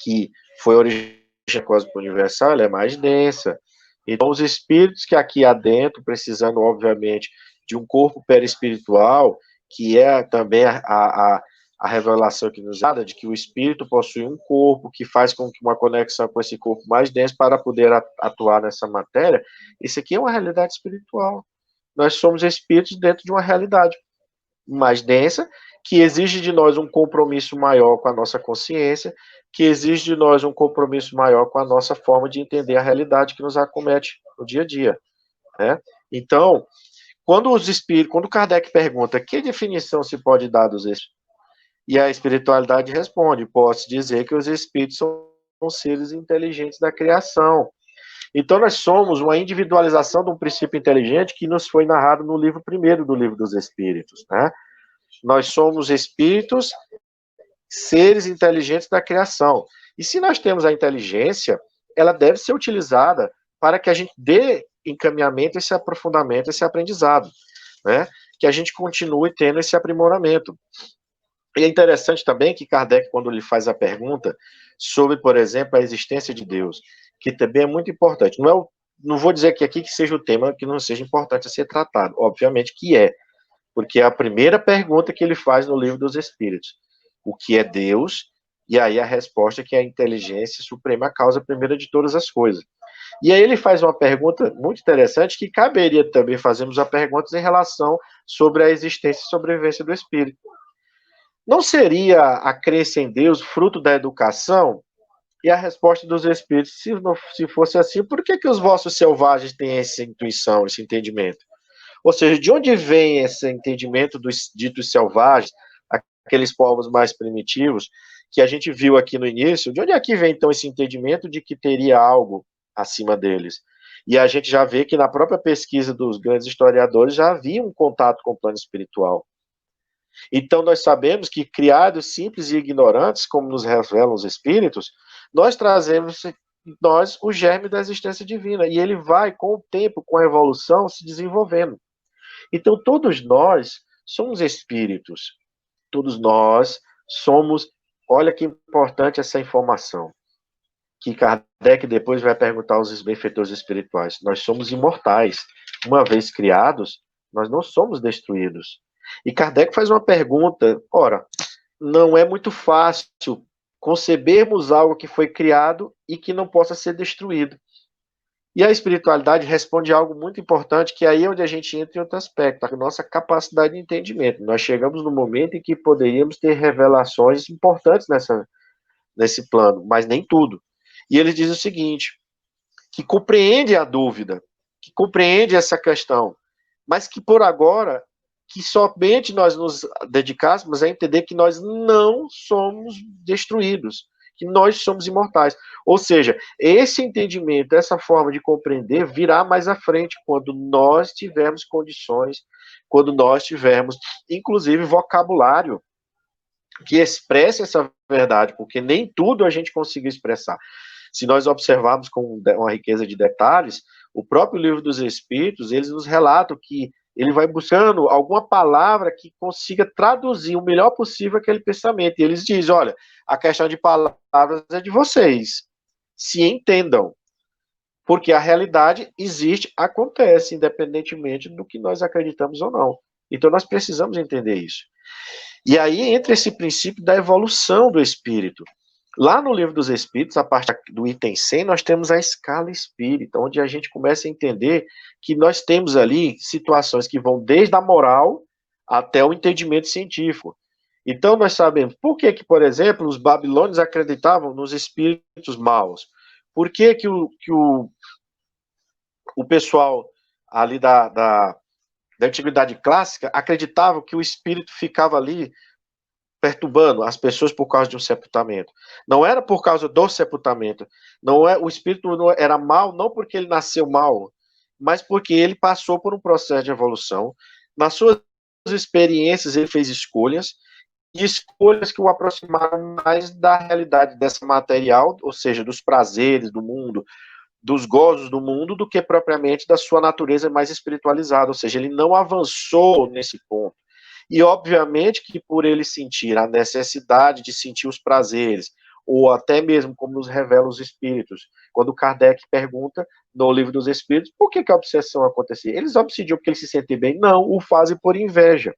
que foi origem cósmica universal, ela é mais densa. Então os espíritos que aqui há dentro, precisando, obviamente, de um corpo perispiritual, que é também a revelação que nos dá de que o espírito possui um corpo que faz com que uma conexão com esse corpo mais denso para poder atuar nessa matéria. Isso aqui é uma realidade espiritual. Nós somos espíritos dentro de uma realidade mais densa, que exige de nós um compromisso maior com a nossa consciência, que exige de nós um compromisso maior com a nossa forma de entender a realidade que nos acomete no dia a dia, né? Então, quando Kardec pergunta que definição se pode dar dos espíritos, e a espiritualidade responde, posso dizer que os espíritos são seres inteligentes da criação. Então nós somos uma individualização de um princípio inteligente que nos foi narrado no livro primeiro do Livro dos Espíritos, né? Nós somos espíritos, seres inteligentes da criação. E se nós temos a inteligência, ela deve ser utilizada para que a gente dê encaminhamento, esse aprofundamento, esse aprendizado, né? Que a gente continue tendo esse aprimoramento. E é interessante também que Kardec, quando ele faz a pergunta sobre, por exemplo, a existência de Deus, que também é muito importante. Não vou dizer que aqui que seja o tema que não seja importante a ser tratado, obviamente que é, porque é a primeira pergunta que ele faz no Livro dos Espíritos. O que é Deus E aí a resposta é que a inteligência suprema é a causa primeira de todas as coisas. E aí ele faz uma pergunta muito interessante, que caberia também fazermos a pergunta em relação sobre a existência e sobrevivência do espírito. Não seria a crença em Deus fruto da educação? E a resposta dos espíritos, se fosse assim, por que os vossos selvagens têm essa intuição, esse entendimento? Ou seja, de onde vem esse entendimento dos ditos selvagens, aqueles povos mais primitivos, que a gente viu aqui no início? De onde é que vem, então, esse entendimento de que teria algo acima deles? E a gente já vê que na própria pesquisa dos grandes historiadores já havia um contato com o plano espiritual. Então, nós sabemos que, criados simples e ignorantes, como nos revelam os espíritos, nós trazemos nós o germe da existência divina, e ele vai, com o tempo, com a evolução, se desenvolvendo. Então, todos nós somos espíritos, todos nós somos, olha que importante essa informação, que Kardec depois vai perguntar aos benfeitores espirituais, nós somos imortais, uma vez criados, nós não somos destruídos. E Kardec faz uma pergunta, ora, não é muito fácil concebermos algo que foi criado e que não possa ser destruído. E a espiritualidade responde a algo muito importante, que aí é onde a gente entra em outro aspecto, a nossa capacidade de entendimento. Nós chegamos no momento em que poderíamos ter revelações importantes nesse plano, mas nem tudo. E ele diz o seguinte, que compreende a dúvida, que compreende essa questão, mas que por agora, que somente nós nos dedicássemos a entender que nós não somos destruídos, que nós somos imortais. Ou seja, esse entendimento, essa forma de compreender, virá mais à frente, quando nós tivermos condições, quando nós tivermos, inclusive, vocabulário que expresse essa verdade, porque nem tudo a gente conseguiu expressar. Se nós observarmos com uma riqueza de detalhes, o próprio Livro dos Espíritos, eles nos relatam que ele vai buscando alguma palavra que consiga traduzir o melhor possível aquele pensamento. E eles dizem, olha, a questão de palavras é de vocês. Se entendam. Porque a realidade existe, acontece, independentemente do que nós acreditamos ou não. Então nós precisamos entender isso. E aí entra esse princípio da evolução do espírito. Lá no Livro dos Espíritos, a parte do item 100, nós temos a escala espírita, onde a gente começa a entender que nós temos ali situações que vão desde a moral até o entendimento científico. Então, nós sabemos por que, por exemplo, os babilônios acreditavam nos espíritos maus. Por que, o pessoal ali da Antiguidade Clássica acreditava que o espírito ficava ali perturbando as pessoas por causa de um sepultamento. Não era por causa do sepultamento. Não é, o espírito não era mal, não porque ele nasceu mal, mas porque ele passou por um processo de evolução. Nas suas experiências, ele fez escolhas, e escolhas que o aproximaram mais da realidade dessa material, ou seja, dos prazeres do mundo, dos gozos do mundo, do que propriamente da sua natureza mais espiritualizada. Ou seja, ele não avançou nesse ponto. E, obviamente, que por ele sentir a necessidade de sentir os prazeres, ou até mesmo como nos revela os espíritos, quando Kardec pergunta no Livro dos Espíritos, por que a obsessão acontecia? Eles obsediam porque eles se sentem bem? Não, o fazem por inveja.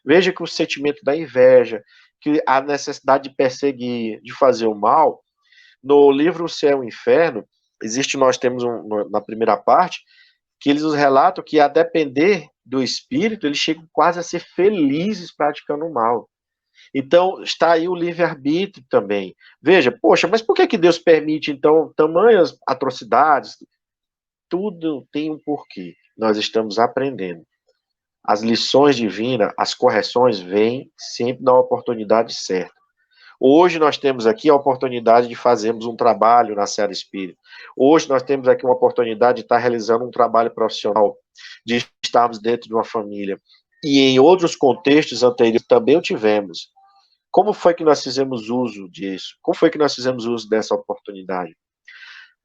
Veja que o sentimento da inveja, que a necessidade de perseguir, de fazer o mal, no livro O Céu e o Inferno, nós temos na primeira parte, que eles nos relatam que, a depender do espírito, eles chegam quase a ser felizes praticando o mal. Então, está aí o livre-arbítrio também. Veja, poxa, mas por que Deus permite, então, tamanhas atrocidades? Tudo tem um porquê. Nós estamos aprendendo. As lições divinas, as correções vêm sempre na oportunidade certa. Hoje nós temos aqui a oportunidade de fazermos um trabalho na Seara Espírita. Hoje nós temos aqui uma oportunidade de estar realizando um trabalho profissional, de estarmos dentro de uma família. E em outros contextos anteriores também o tivemos. Como foi que nós fizemos uso disso? Como foi que nós fizemos uso dessa oportunidade?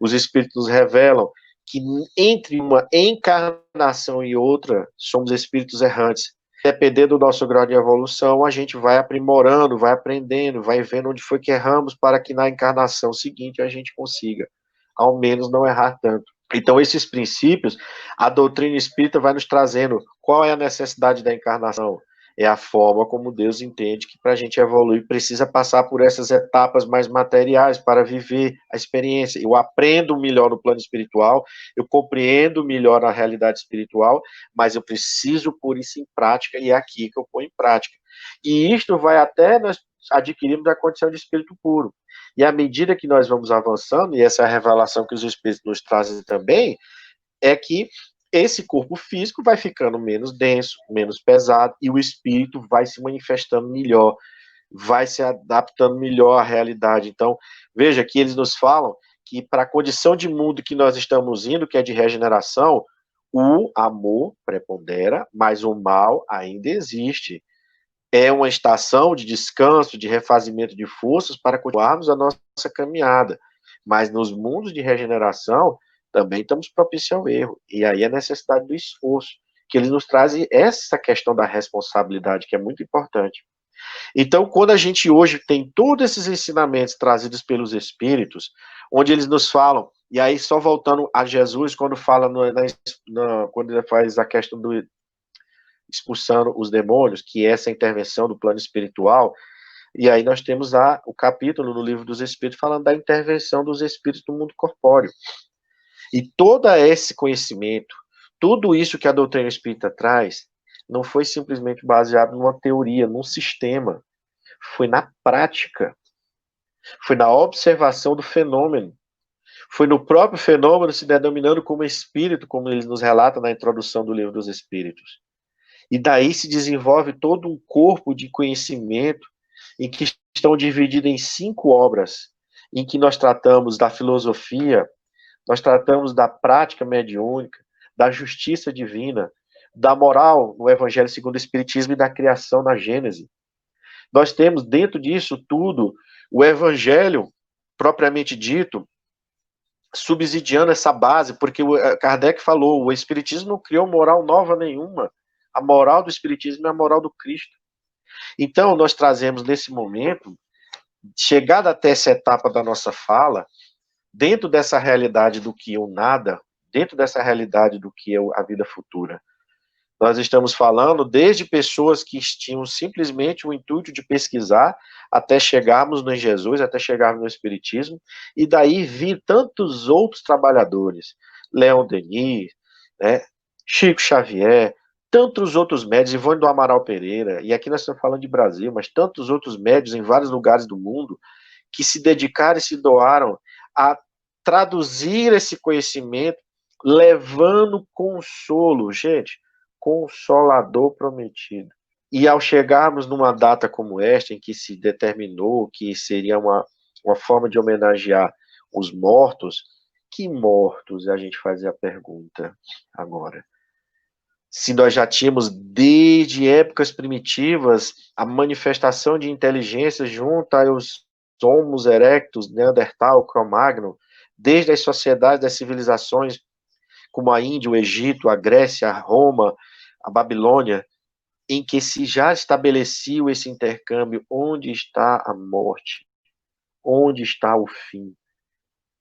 Os Espíritos nos revelam que entre uma encarnação e outra, somos espíritos errantes. Dependendo do nosso grau de evolução, a gente vai aprimorando, vai aprendendo, vai vendo onde foi que erramos para que na encarnação seguinte a gente consiga, ao menos, não errar tanto. Então, esses princípios, a doutrina espírita vai nos trazendo qual é a necessidade da encarnação. É a forma como Deus entende que para a gente evoluir precisa passar por essas etapas mais materiais para viver a experiência. Eu aprendo melhor no plano espiritual, eu compreendo melhor a realidade espiritual, mas eu preciso pôr isso em prática e é aqui que eu ponho em prática. E isto vai até nós adquirirmos a condição de espírito puro. E à medida que nós vamos avançando, e essa é a revelação que os espíritos nos trazem também, é que esse corpo físico vai ficando menos denso, menos pesado, e o espírito vai se manifestando melhor, vai se adaptando melhor à realidade. Então, veja que eles nos falam que para a condição de mundo que nós estamos indo, que é de regeneração, o amor prepondera, mas o mal ainda existe. É uma estação de descanso, de refazimento de forças para continuarmos a nossa caminhada. Mas nos mundos de regeneração, também estamos propícios ao erro. E aí a necessidade do esforço, que eles nos trazem essa questão da responsabilidade, que é muito importante. Então, quando a gente hoje tem todos esses ensinamentos trazidos pelos Espíritos, onde eles nos falam, e aí só voltando a Jesus, quando fala quando ele faz a questão do expulsando os demônios, que é essa intervenção do plano espiritual, e aí nós temos o capítulo no Livro dos Espíritos falando da intervenção dos espíritos no mundo corpóreo. E todo esse conhecimento, tudo isso que a doutrina espírita traz, não foi simplesmente baseado numa teoria, num sistema, foi na prática, foi na observação do fenômeno, foi no próprio fenômeno se denominando como espírito, como eles nos relatam na introdução do Livro dos Espíritos. E daí se desenvolve todo um corpo de conhecimento em que estão divididos em 5 obras, em que nós tratamos da filosofia, nós tratamos da prática mediúnica, da justiça divina, da moral no Evangelho segundo o Espiritismo e da criação na Gênese. Nós temos dentro disso tudo o Evangelho propriamente dito, subsidiando essa base, porque Kardec falou, o Espiritismo não criou moral nova nenhuma. A moral do Espiritismo é a moral do Cristo. Então, nós trazemos nesse momento, chegada até essa etapa da nossa fala, dentro dessa realidade do que é o nada, dentro dessa realidade do que é a vida futura. Nós estamos falando desde pessoas que tinham simplesmente o intuito de pesquisar, até chegarmos no Jesus, até chegarmos no Espiritismo, e daí vir tantos outros trabalhadores, Leon Denis, né, Chico Xavier, tantos outros médios, Ivone do Amaral Pereira, e aqui nós estamos falando de Brasil, mas tantos outros médios em vários lugares do mundo, que se dedicaram e se doaram a traduzir esse conhecimento, levando consolo, gente, consolador prometido. E ao chegarmos numa data como esta, em que se determinou que seria uma forma de homenagear os mortos, que mortos? A gente fazia a pergunta agora. Se nós já tínhamos, desde épocas primitivas, a manifestação de inteligência junto aos Homo erectus, Neandertal, Cro-Magnon, desde as sociedades das civilizações como a Índia, o Egito, a Grécia, a Roma, a Babilônia, em que se já estabeleceu esse intercâmbio, onde está a morte? Onde está o fim?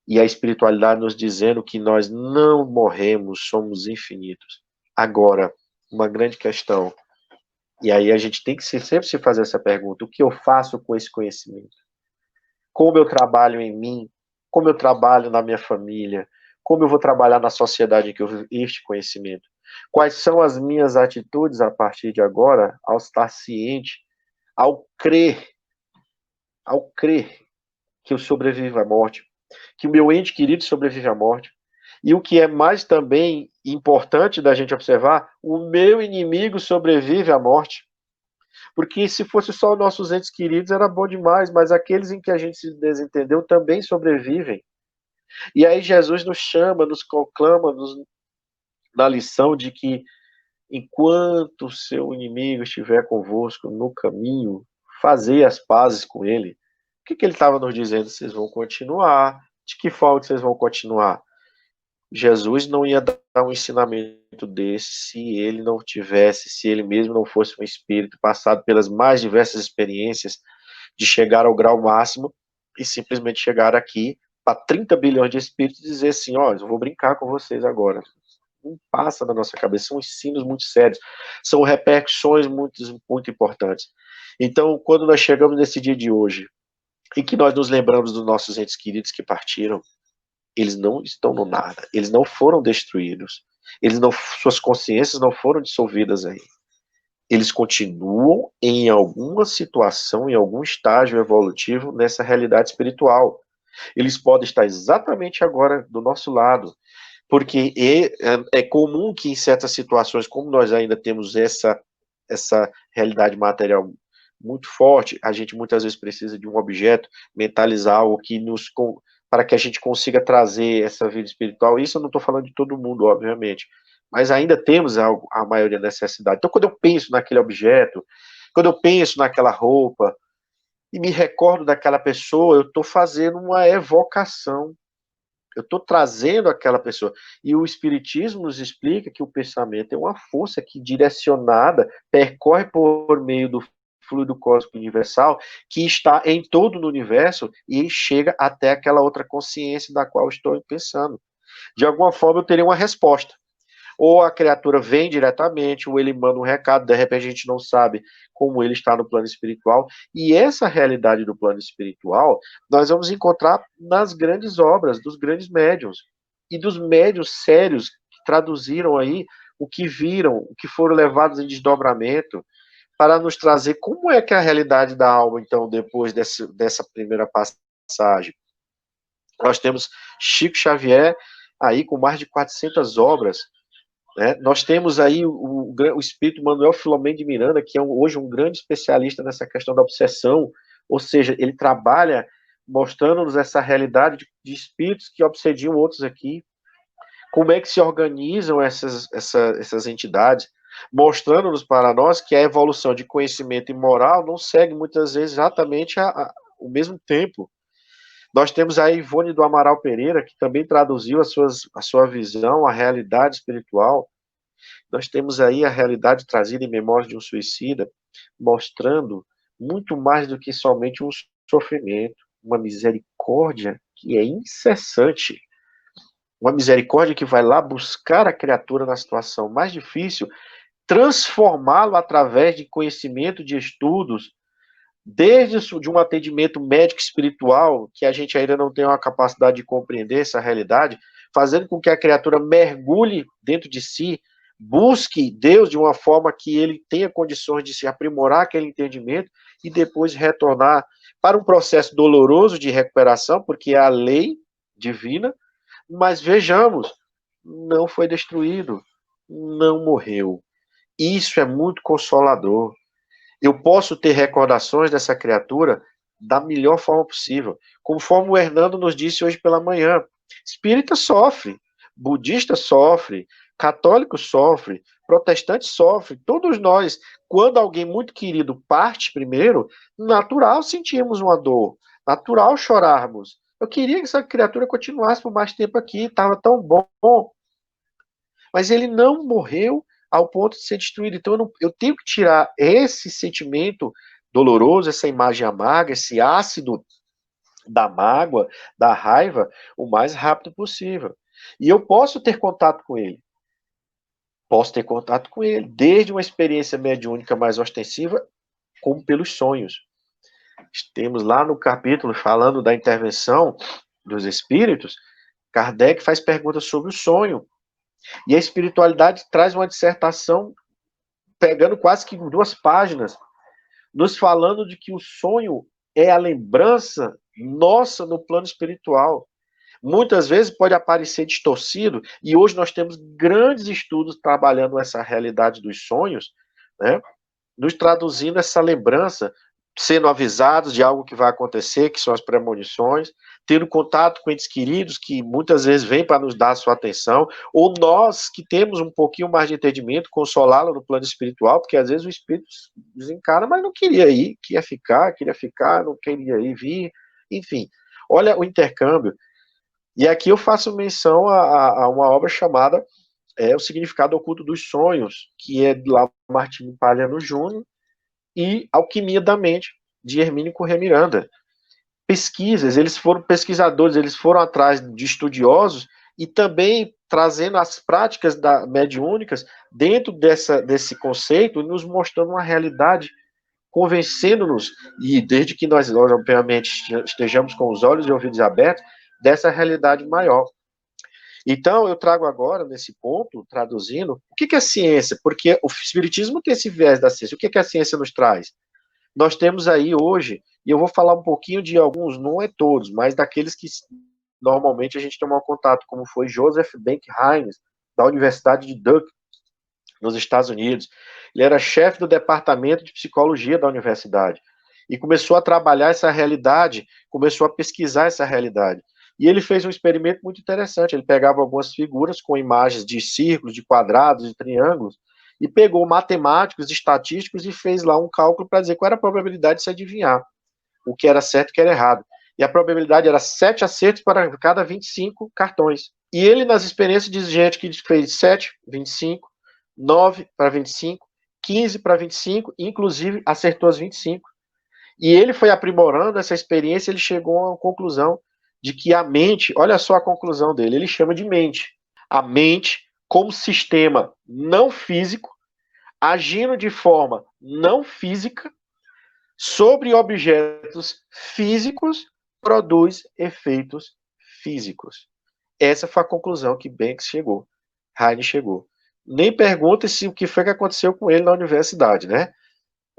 E a espiritualidade nos dizendo que nós não morremos, somos infinitos. Agora, uma grande questão, e aí a gente tem que sempre se fazer essa pergunta, o que eu faço com esse conhecimento? Como eu trabalho em mim? Como eu trabalho na minha família? Como eu vou trabalhar na sociedade em que eu vivo este conhecimento? Quais são as minhas atitudes a partir de agora, ao estar ciente, ao crer que eu sobrevivo à morte, que o meu ente querido sobrevive à morte, e o que é mais também importante da gente observar, o meu inimigo sobrevive à morte. Porque se fosse só nossos entes queridos era bom demais, mas aqueles em que a gente se desentendeu também sobrevivem. E aí Jesus nos chama, nos conclama na lição de que enquanto o seu inimigo estiver convosco no caminho, fazei as pazes com ele. O que ele estava nos dizendo? Vocês vão continuar. De que forma vocês vão continuar? Jesus não ia dar um ensinamento desse se ele não tivesse, se ele mesmo não fosse um espírito passado pelas mais diversas experiências de chegar ao grau máximo e simplesmente chegar aqui para 30 bilhões de espíritos e dizer assim, ó, eu vou brincar com vocês agora. não passa na nossa cabeça, são ensinos muito sérios, são repercussões muito, muito importantes. Então, quando nós chegamos nesse dia de hoje, e que nós nos lembramos dos nossos entes queridos que partiram, eles não estão no nada, eles não foram destruídos, suas consciências não foram dissolvidas aí. Eles continuam em alguma situação, em algum estágio evolutivo nessa realidade espiritual. Eles podem estar exatamente agora do nosso lado, porque é comum que em certas situações, como nós ainda temos essa realidade material muito forte, a gente muitas vezes precisa de um objeto, mentalizar algo para que a gente consiga trazer essa vida espiritual. Isso eu não estou falando de todo mundo, obviamente, mas ainda temos a maioria necessidade. Então, quando eu penso naquele objeto, quando eu penso naquela roupa, e me recordo daquela pessoa, eu estou fazendo uma evocação, eu estou trazendo aquela pessoa. E o Espiritismo nos explica que o pensamento é uma força que, direcionada, percorre por meio do fluido cósmico universal, que está em todo o universo e chega até aquela outra consciência da qual estou pensando. De alguma forma, eu teria uma resposta. Ou a criatura vem diretamente, ou ele manda um recado, de repente a gente não sabe como ele está no plano espiritual. E essa realidade do plano espiritual, nós vamos encontrar nas grandes obras dos grandes médiuns. E dos médiuns sérios que traduziram aí o que viram, o que foram levados em desdobramento, para nos trazer como é que é a realidade da alma, então, depois dessa primeira passagem. Nós temos Chico Xavier aí com mais de 400 obras, né? Nós temos aí o espírito Manuel Filomeno de Miranda, que é hoje um grande especialista nessa questão da obsessão, ou seja, ele trabalha mostrando-nos essa realidade de espíritos que obsediam outros aqui, como é que se organizam essas entidades, mostrando-nos para nós que a evolução de conhecimento e moral não segue muitas vezes exatamente o mesmo tempo. Nós temos a Ivone do Amaral Pereira, que também traduziu a sua visão, a realidade espiritual. Nós temos aí a realidade trazida em Memórias de um Suicida, mostrando muito mais do que somente um sofrimento, uma misericórdia que é incessante, uma misericórdia que vai lá buscar a criatura na situação mais difícil, transformá-lo através de conhecimento, de estudos, desde de um atendimento médico espiritual, que a gente ainda não tem uma capacidade de compreender essa realidade, fazendo com que a criatura mergulhe dentro de si, busque Deus de uma forma que ele tenha condições de se aprimorar aquele entendimento e depois retornar para um processo doloroso de recuperação, porque é a lei divina, mas vejamos, não foi destruído, não morreu. Isso é muito consolador. Eu posso ter recordações dessa criatura da melhor forma possível. Conforme o Hernando nos disse hoje pela manhã, espírita sofre, budista sofre, católico sofre, protestante sofre, todos nós, quando alguém muito querido parte primeiro, natural sentimos uma dor, natural chorarmos. Eu queria que essa criatura continuasse por mais tempo aqui, estava tão bom, mas ele não morreu ao ponto de ser destruído. Então eu tenho que tirar esse sentimento doloroso, essa imagem amarga, esse ácido da mágoa, da raiva, o mais rápido possível. E eu posso ter contato com ele. Posso ter contato com ele, desde uma experiência mediúnica mais ostensiva, como pelos sonhos. Temos lá no capítulo, falando da intervenção dos espíritos, Kardec faz perguntas sobre o sonho. E a espiritualidade traz uma dissertação, pegando quase que 2 páginas, nos falando de que o sonho é a lembrança nossa no plano espiritual. Muitas vezes pode aparecer distorcido, e hoje nós temos grandes estudos trabalhando essa realidade dos sonhos, né? Nos traduzindo essa lembrança, sendo avisados de algo que vai acontecer, que são as premonições, tendo contato com entes queridos que muitas vezes vêm para nos dar a sua atenção, ou nós que temos um pouquinho mais de entendimento, consolá-lo no plano espiritual, porque às vezes o espírito desencarna, mas não queria ir, queria ficar, não queria ir, vir, enfim. Olha o intercâmbio. E aqui eu faço menção a uma obra chamada O Significado Oculto dos Sonhos, que é de lá Martinho Palhano Júnior, e Alquimia da Mente, de Hermínio Corrêa Miranda. Pesquisas, eles foram pesquisadores, eles foram atrás de estudiosos e também trazendo as práticas mediúnicas dentro desse conceito, nos mostrando uma realidade, convencendo-nos, e desde que nós, obviamente, estejamos com os olhos e ouvidos abertos, dessa realidade maior. Então, eu trago agora, nesse ponto, traduzindo, o que é ciência? Porque o Espiritismo tem esse viés da ciência. O que a ciência nos traz? Nós temos aí hoje, e eu vou falar um pouquinho de alguns, não é todos, mas daqueles que normalmente a gente tem um contato, como foi Joseph Benck-Hines, da Universidade de Duke, nos Estados Unidos. Ele era chefe do departamento de psicologia da universidade e começou a trabalhar essa realidade, começou a pesquisar essa realidade. E ele fez um experimento muito interessante. Ele pegava algumas figuras com imagens de círculos, de quadrados, de triângulos, e pegou matemáticos, estatísticos e fez lá um cálculo para dizer qual era a probabilidade de se adivinhar o que era certo e o que era errado. E a probabilidade era 7 acertos para cada 25 cartões. E ele, nas experiências de gente que fez 7, 25, 9 para 25, 15 para 25, inclusive acertou as 25. E ele foi aprimorando essa experiência, ele chegou a uma conclusão de que a mente, olha só a conclusão dele, ele chama de mente. A mente, como sistema não físico, agindo de forma não física, sobre objetos físicos, produz efeitos físicos. Essa foi a conclusão que Banks chegou, Heine chegou. Nem pergunta se o que foi que aconteceu com ele na universidade, né?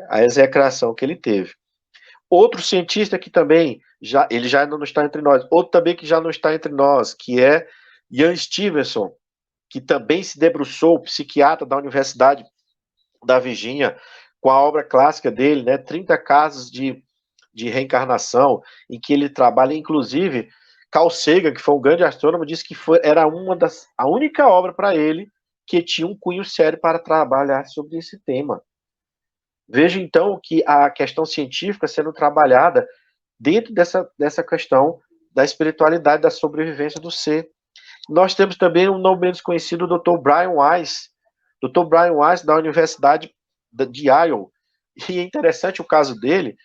A execração que ele teve. Outro cientista que também, ele já não está entre nós, outro também que já não está entre nós, que é Ian Stevenson, que também se debruçou, psiquiatra da Universidade da Virgínia, com a obra clássica dele, né, 30 casos de reencarnação, em que ele trabalha, inclusive, Carl Sagan, que foi um grande astrônomo, disse que era a única obra para ele que tinha um cunho sério para trabalhar sobre esse tema. Veja, então, que a questão científica sendo trabalhada dentro dessa questão da espiritualidade, da sobrevivência do ser. Nós temos também um não menos conhecido, o Dr. Brian Weiss, da Universidade de Iowa. E é interessante o caso dele,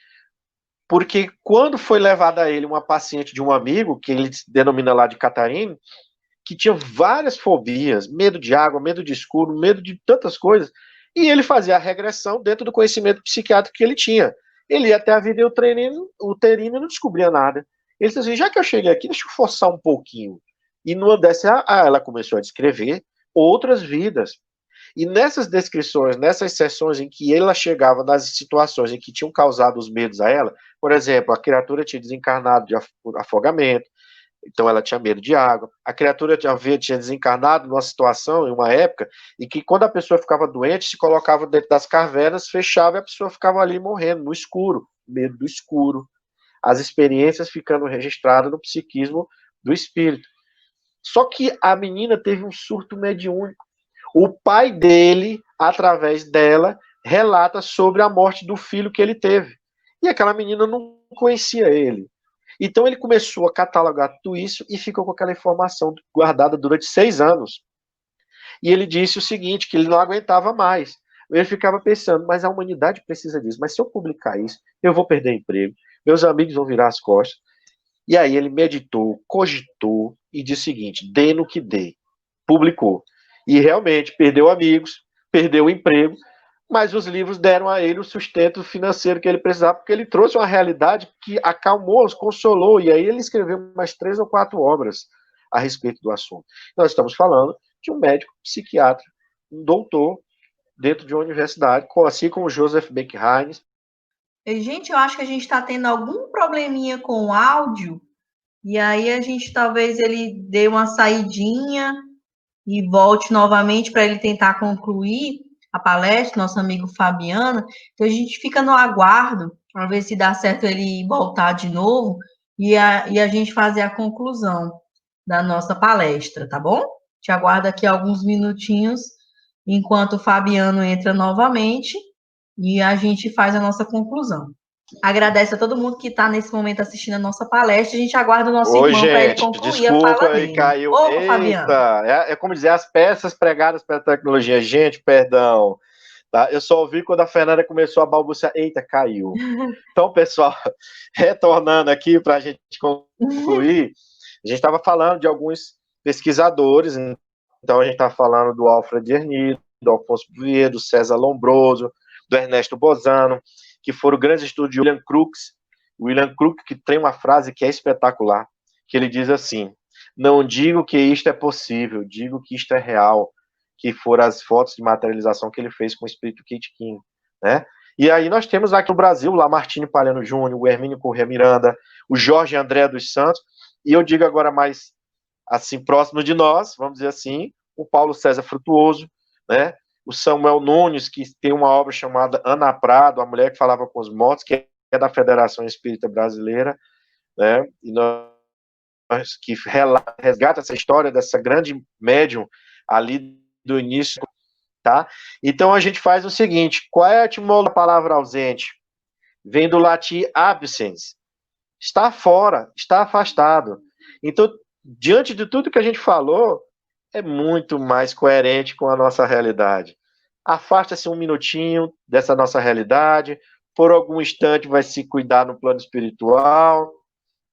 porque quando foi levada a ele uma paciente de um amigo, que ele denomina lá de Catarina, que tinha várias fobias, medo de água, medo de escuro, medo de tantas coisas, e ele fazia a regressão dentro do conhecimento psiquiátrico que ele tinha. Ele ia até a vida uterina e não descobria nada. Ele disse assim, já que eu cheguei aqui, deixa eu forçar um pouquinho. E numa dessa, ela começou a descrever outras vidas. E nessas descrições, nessas sessões em que ela chegava nas situações em que tinham causado os medos a ela, por exemplo, a criatura tinha desencarnado de afogamento, então ela tinha medo de água. A criatura tinha desencarnado numa situação, em uma época, em que quando a pessoa ficava doente, se colocava dentro das cavernas, fechava e a pessoa ficava ali morrendo, no escuro, medo do escuro. As experiências ficando registradas no psiquismo do espírito. Só que a menina teve um surto mediúnico. O pai dele, através dela, relata sobre a morte do filho que ele teve. E aquela menina não conhecia ele. Então ele começou a catalogar tudo isso e ficou com aquela informação guardada durante 6 anos. E ele disse o seguinte, que ele não aguentava mais. Ele ficava pensando, mas a humanidade precisa disso. Mas se eu publicar isso, eu vou perder emprego, meus amigos vão virar as costas. E aí ele meditou, cogitou e disse o seguinte, dê no que dê. Publicou. E realmente perdeu amigos, perdeu o emprego, mas os livros deram a ele o sustento financeiro que ele precisava, porque ele trouxe uma realidade que acalmou, consolou, e aí ele escreveu mais 3 ou 4 obras a respeito do assunto. Nós estamos falando de um médico psiquiatra, um doutor, dentro de uma universidade, assim como Joseph Benck-Hines. Gente, eu acho que a gente está tendo algum probleminha com o áudio, e aí a gente talvez ele dê uma saidinha e volte novamente para ele tentar concluir a palestra, nosso amigo Fabiano. Então a gente fica no aguardo para ver se dá certo ele voltar de novo e a gente fazer a conclusão da nossa palestra, tá bom? Te aguardo aqui alguns minutinhos enquanto o Fabiano entra novamente e a gente faz a nossa conclusão. Agradece a todo mundo que está nesse momento assistindo a nossa palestra. A gente aguarda o nosso irmão para ele concluir a fala dele. Desculpa, caiu. Opa, Eita, Fabiano. é como dizer, as peças pregadas pela tecnologia. Gente, perdão. Tá? Eu só ouvi quando a Fernanda começou a balbuciar. Eita, caiu. Então, pessoal, retornando aqui para a gente concluir, a gente estava falando de alguns pesquisadores. Então, a gente está falando do Alfred Erni, do Alfonso Bouvier, do César Lombroso, do Ernesto Bozano, que foram grandes estudos de William Crookes. William Crookes, que tem uma frase que é espetacular, que ele diz assim: não digo que isto é possível, digo que isto é real, que foram as fotos de materialização que ele fez com o espírito Kate King, né? E aí nós temos aqui no Brasil o Lamartine Palhano Júnior, o Hermínio Corrêa Miranda, o Jorge André dos Santos, e eu digo agora mais assim, próximo de nós, vamos dizer assim, o Paulo César Frutuoso, né? O Samuel Nunes, que tem uma obra chamada Ana Prado, a mulher que falava com os mortos, que é da Federação Espírita Brasileira, né? E nós que resgata essa história dessa grande médium ali do início, tá? Então a gente faz o seguinte: qual é a etimologia da palavra ausente? Vem do latim absens, está fora, está afastado. Então, diante de tudo que a gente falou, é muito mais coerente com a nossa realidade. Afasta-se um minutinho dessa nossa realidade, por algum instante vai se cuidar no plano espiritual,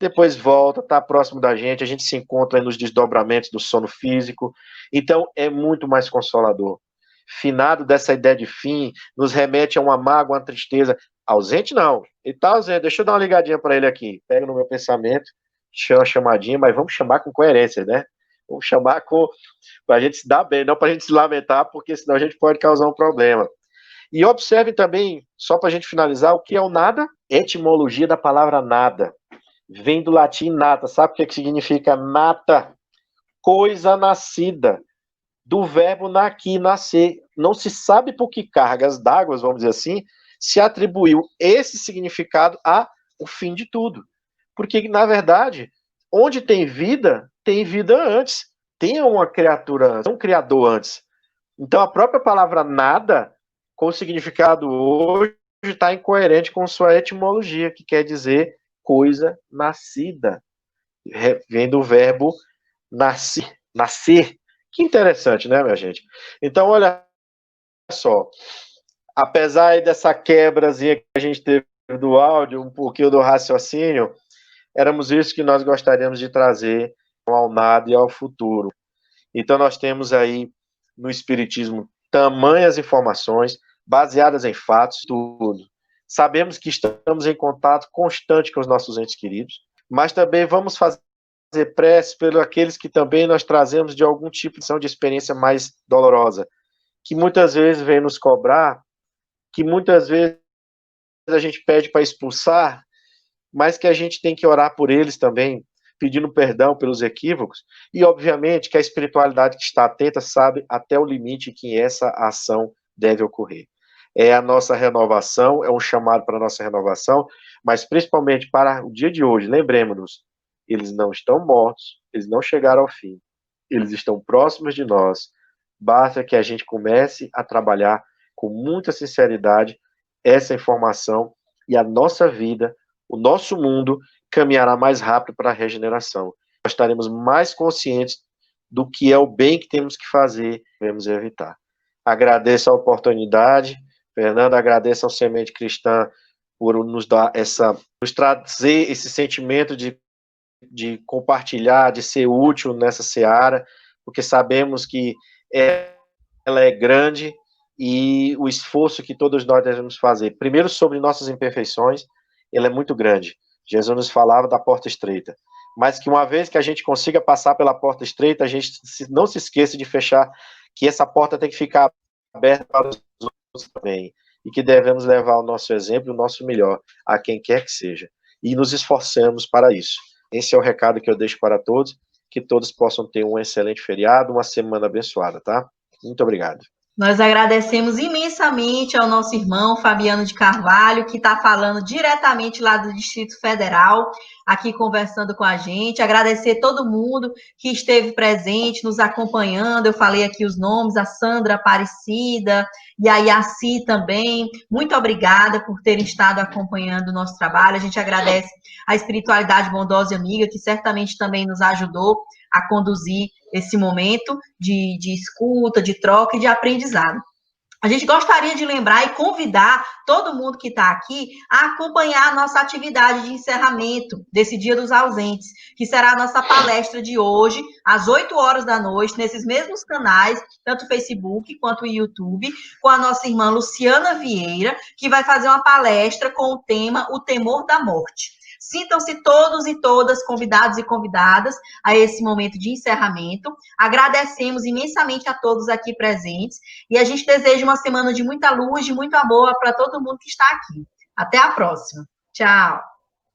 depois volta, está próximo da gente, a gente se encontra nos desdobramentos do sono físico, então é muito mais consolador. Finado dessa ideia de fim, nos remete a uma mágoa, uma tristeza. Ausente não, ele está ausente, deixa eu dar uma ligadinha para ele aqui, pega no meu pensamento, chama a chamadinha, mas vamos chamar com coerência, né? Vamos chamar para a gente se dar bem, não para a gente se lamentar, porque senão a gente pode causar um problema. E observe também, só para a gente finalizar, o que é o nada? Etimologia da palavra nada. Vem do latim nata. Sabe o que significa nata? Coisa nascida. Do verbo naqui, nascer. Não se sabe por que cargas d'água, vamos dizer assim, se atribuiu esse significado ao fim de tudo. Porque, na verdade, onde tem vida antes. Tem uma criatura antes, um criador antes. Então, a própria palavra nada, com o significado hoje, está incoerente com sua etimologia, que quer dizer coisa nascida. Vem do verbo nascer. Nascer. Que interessante, né, minha gente? Então, olha só. Apesar dessa quebrazinha que a gente teve do áudio, um pouquinho do raciocínio, éramos isso que nós gostaríamos de trazer ao nada e ao futuro. Então, nós temos aí no Espiritismo tamanhas informações baseadas em fatos, tudo. Sabemos que estamos em contato constante com os nossos entes queridos, mas também vamos fazer prece pelos aqueles que também nós trazemos de algum tipo de experiência mais dolorosa, que muitas vezes vem nos cobrar, que muitas vezes a gente pede para expulsar, mas que a gente tem que orar por eles também, pedindo perdão pelos equívocos, e obviamente que a espiritualidade que está atenta sabe até o limite que essa ação deve ocorrer. É a nossa renovação, é um chamado para a nossa renovação, mas principalmente para o dia de hoje, lembremos-nos, eles não estão mortos, eles não chegaram ao fim, eles estão próximos de nós, basta que a gente comece a trabalhar com muita sinceridade essa informação e a nossa vida, o nosso mundo caminhará mais rápido para a regeneração. Nós estaremos mais conscientes do que é o bem que temos que fazer, devemos evitar. Agradeço a oportunidade, Fernando, agradeço ao Semente Cristã por nos dar nos trazer esse sentimento de compartilhar, de ser útil nessa seara, porque sabemos que ela é grande e o esforço que todos nós devemos fazer, primeiro sobre nossas imperfeições, ele é muito grande. Jesus nos falava da porta estreita, mas que uma vez que a gente consiga passar pela porta estreita, a gente não se esqueça de fechar, que essa porta tem que ficar aberta para os outros também, e que devemos levar o nosso exemplo, o nosso melhor, a quem quer que seja, e nos esforcemos para isso. Esse é o recado que eu deixo para todos, que todos possam ter um excelente feriado, uma semana abençoada, tá? Muito obrigado. Nós agradecemos imensamente ao nosso irmão Fabiano de Carvalho, que está falando diretamente lá do Distrito Federal, aqui conversando com a gente. Agradecer todo mundo que esteve presente, nos acompanhando. Eu falei aqui os nomes, a Sandra Aparecida e a Yaci também. Muito obrigada por terem estado acompanhando o nosso trabalho. A gente agradece a espiritualidade bondosa e amiga, que certamente também nos ajudou a conduzir esse momento de escuta, de troca e de aprendizado. A gente gostaria de lembrar e convidar todo mundo que está aqui a acompanhar a nossa atividade de encerramento desse Dia dos Ausentes, que será a nossa palestra de hoje, às 8 horas da noite, nesses mesmos canais, tanto o Facebook quanto o YouTube, com a nossa irmã Luciana Vieira, que vai fazer uma palestra com o tema O Temor da Morte. Sintam-se todos e todas convidados e convidadas a esse momento de encerramento. Agradecemos imensamente a todos aqui presentes e a gente deseja uma semana de muita luz, de muito amor para todo mundo que está aqui. Até a próxima. Tchau.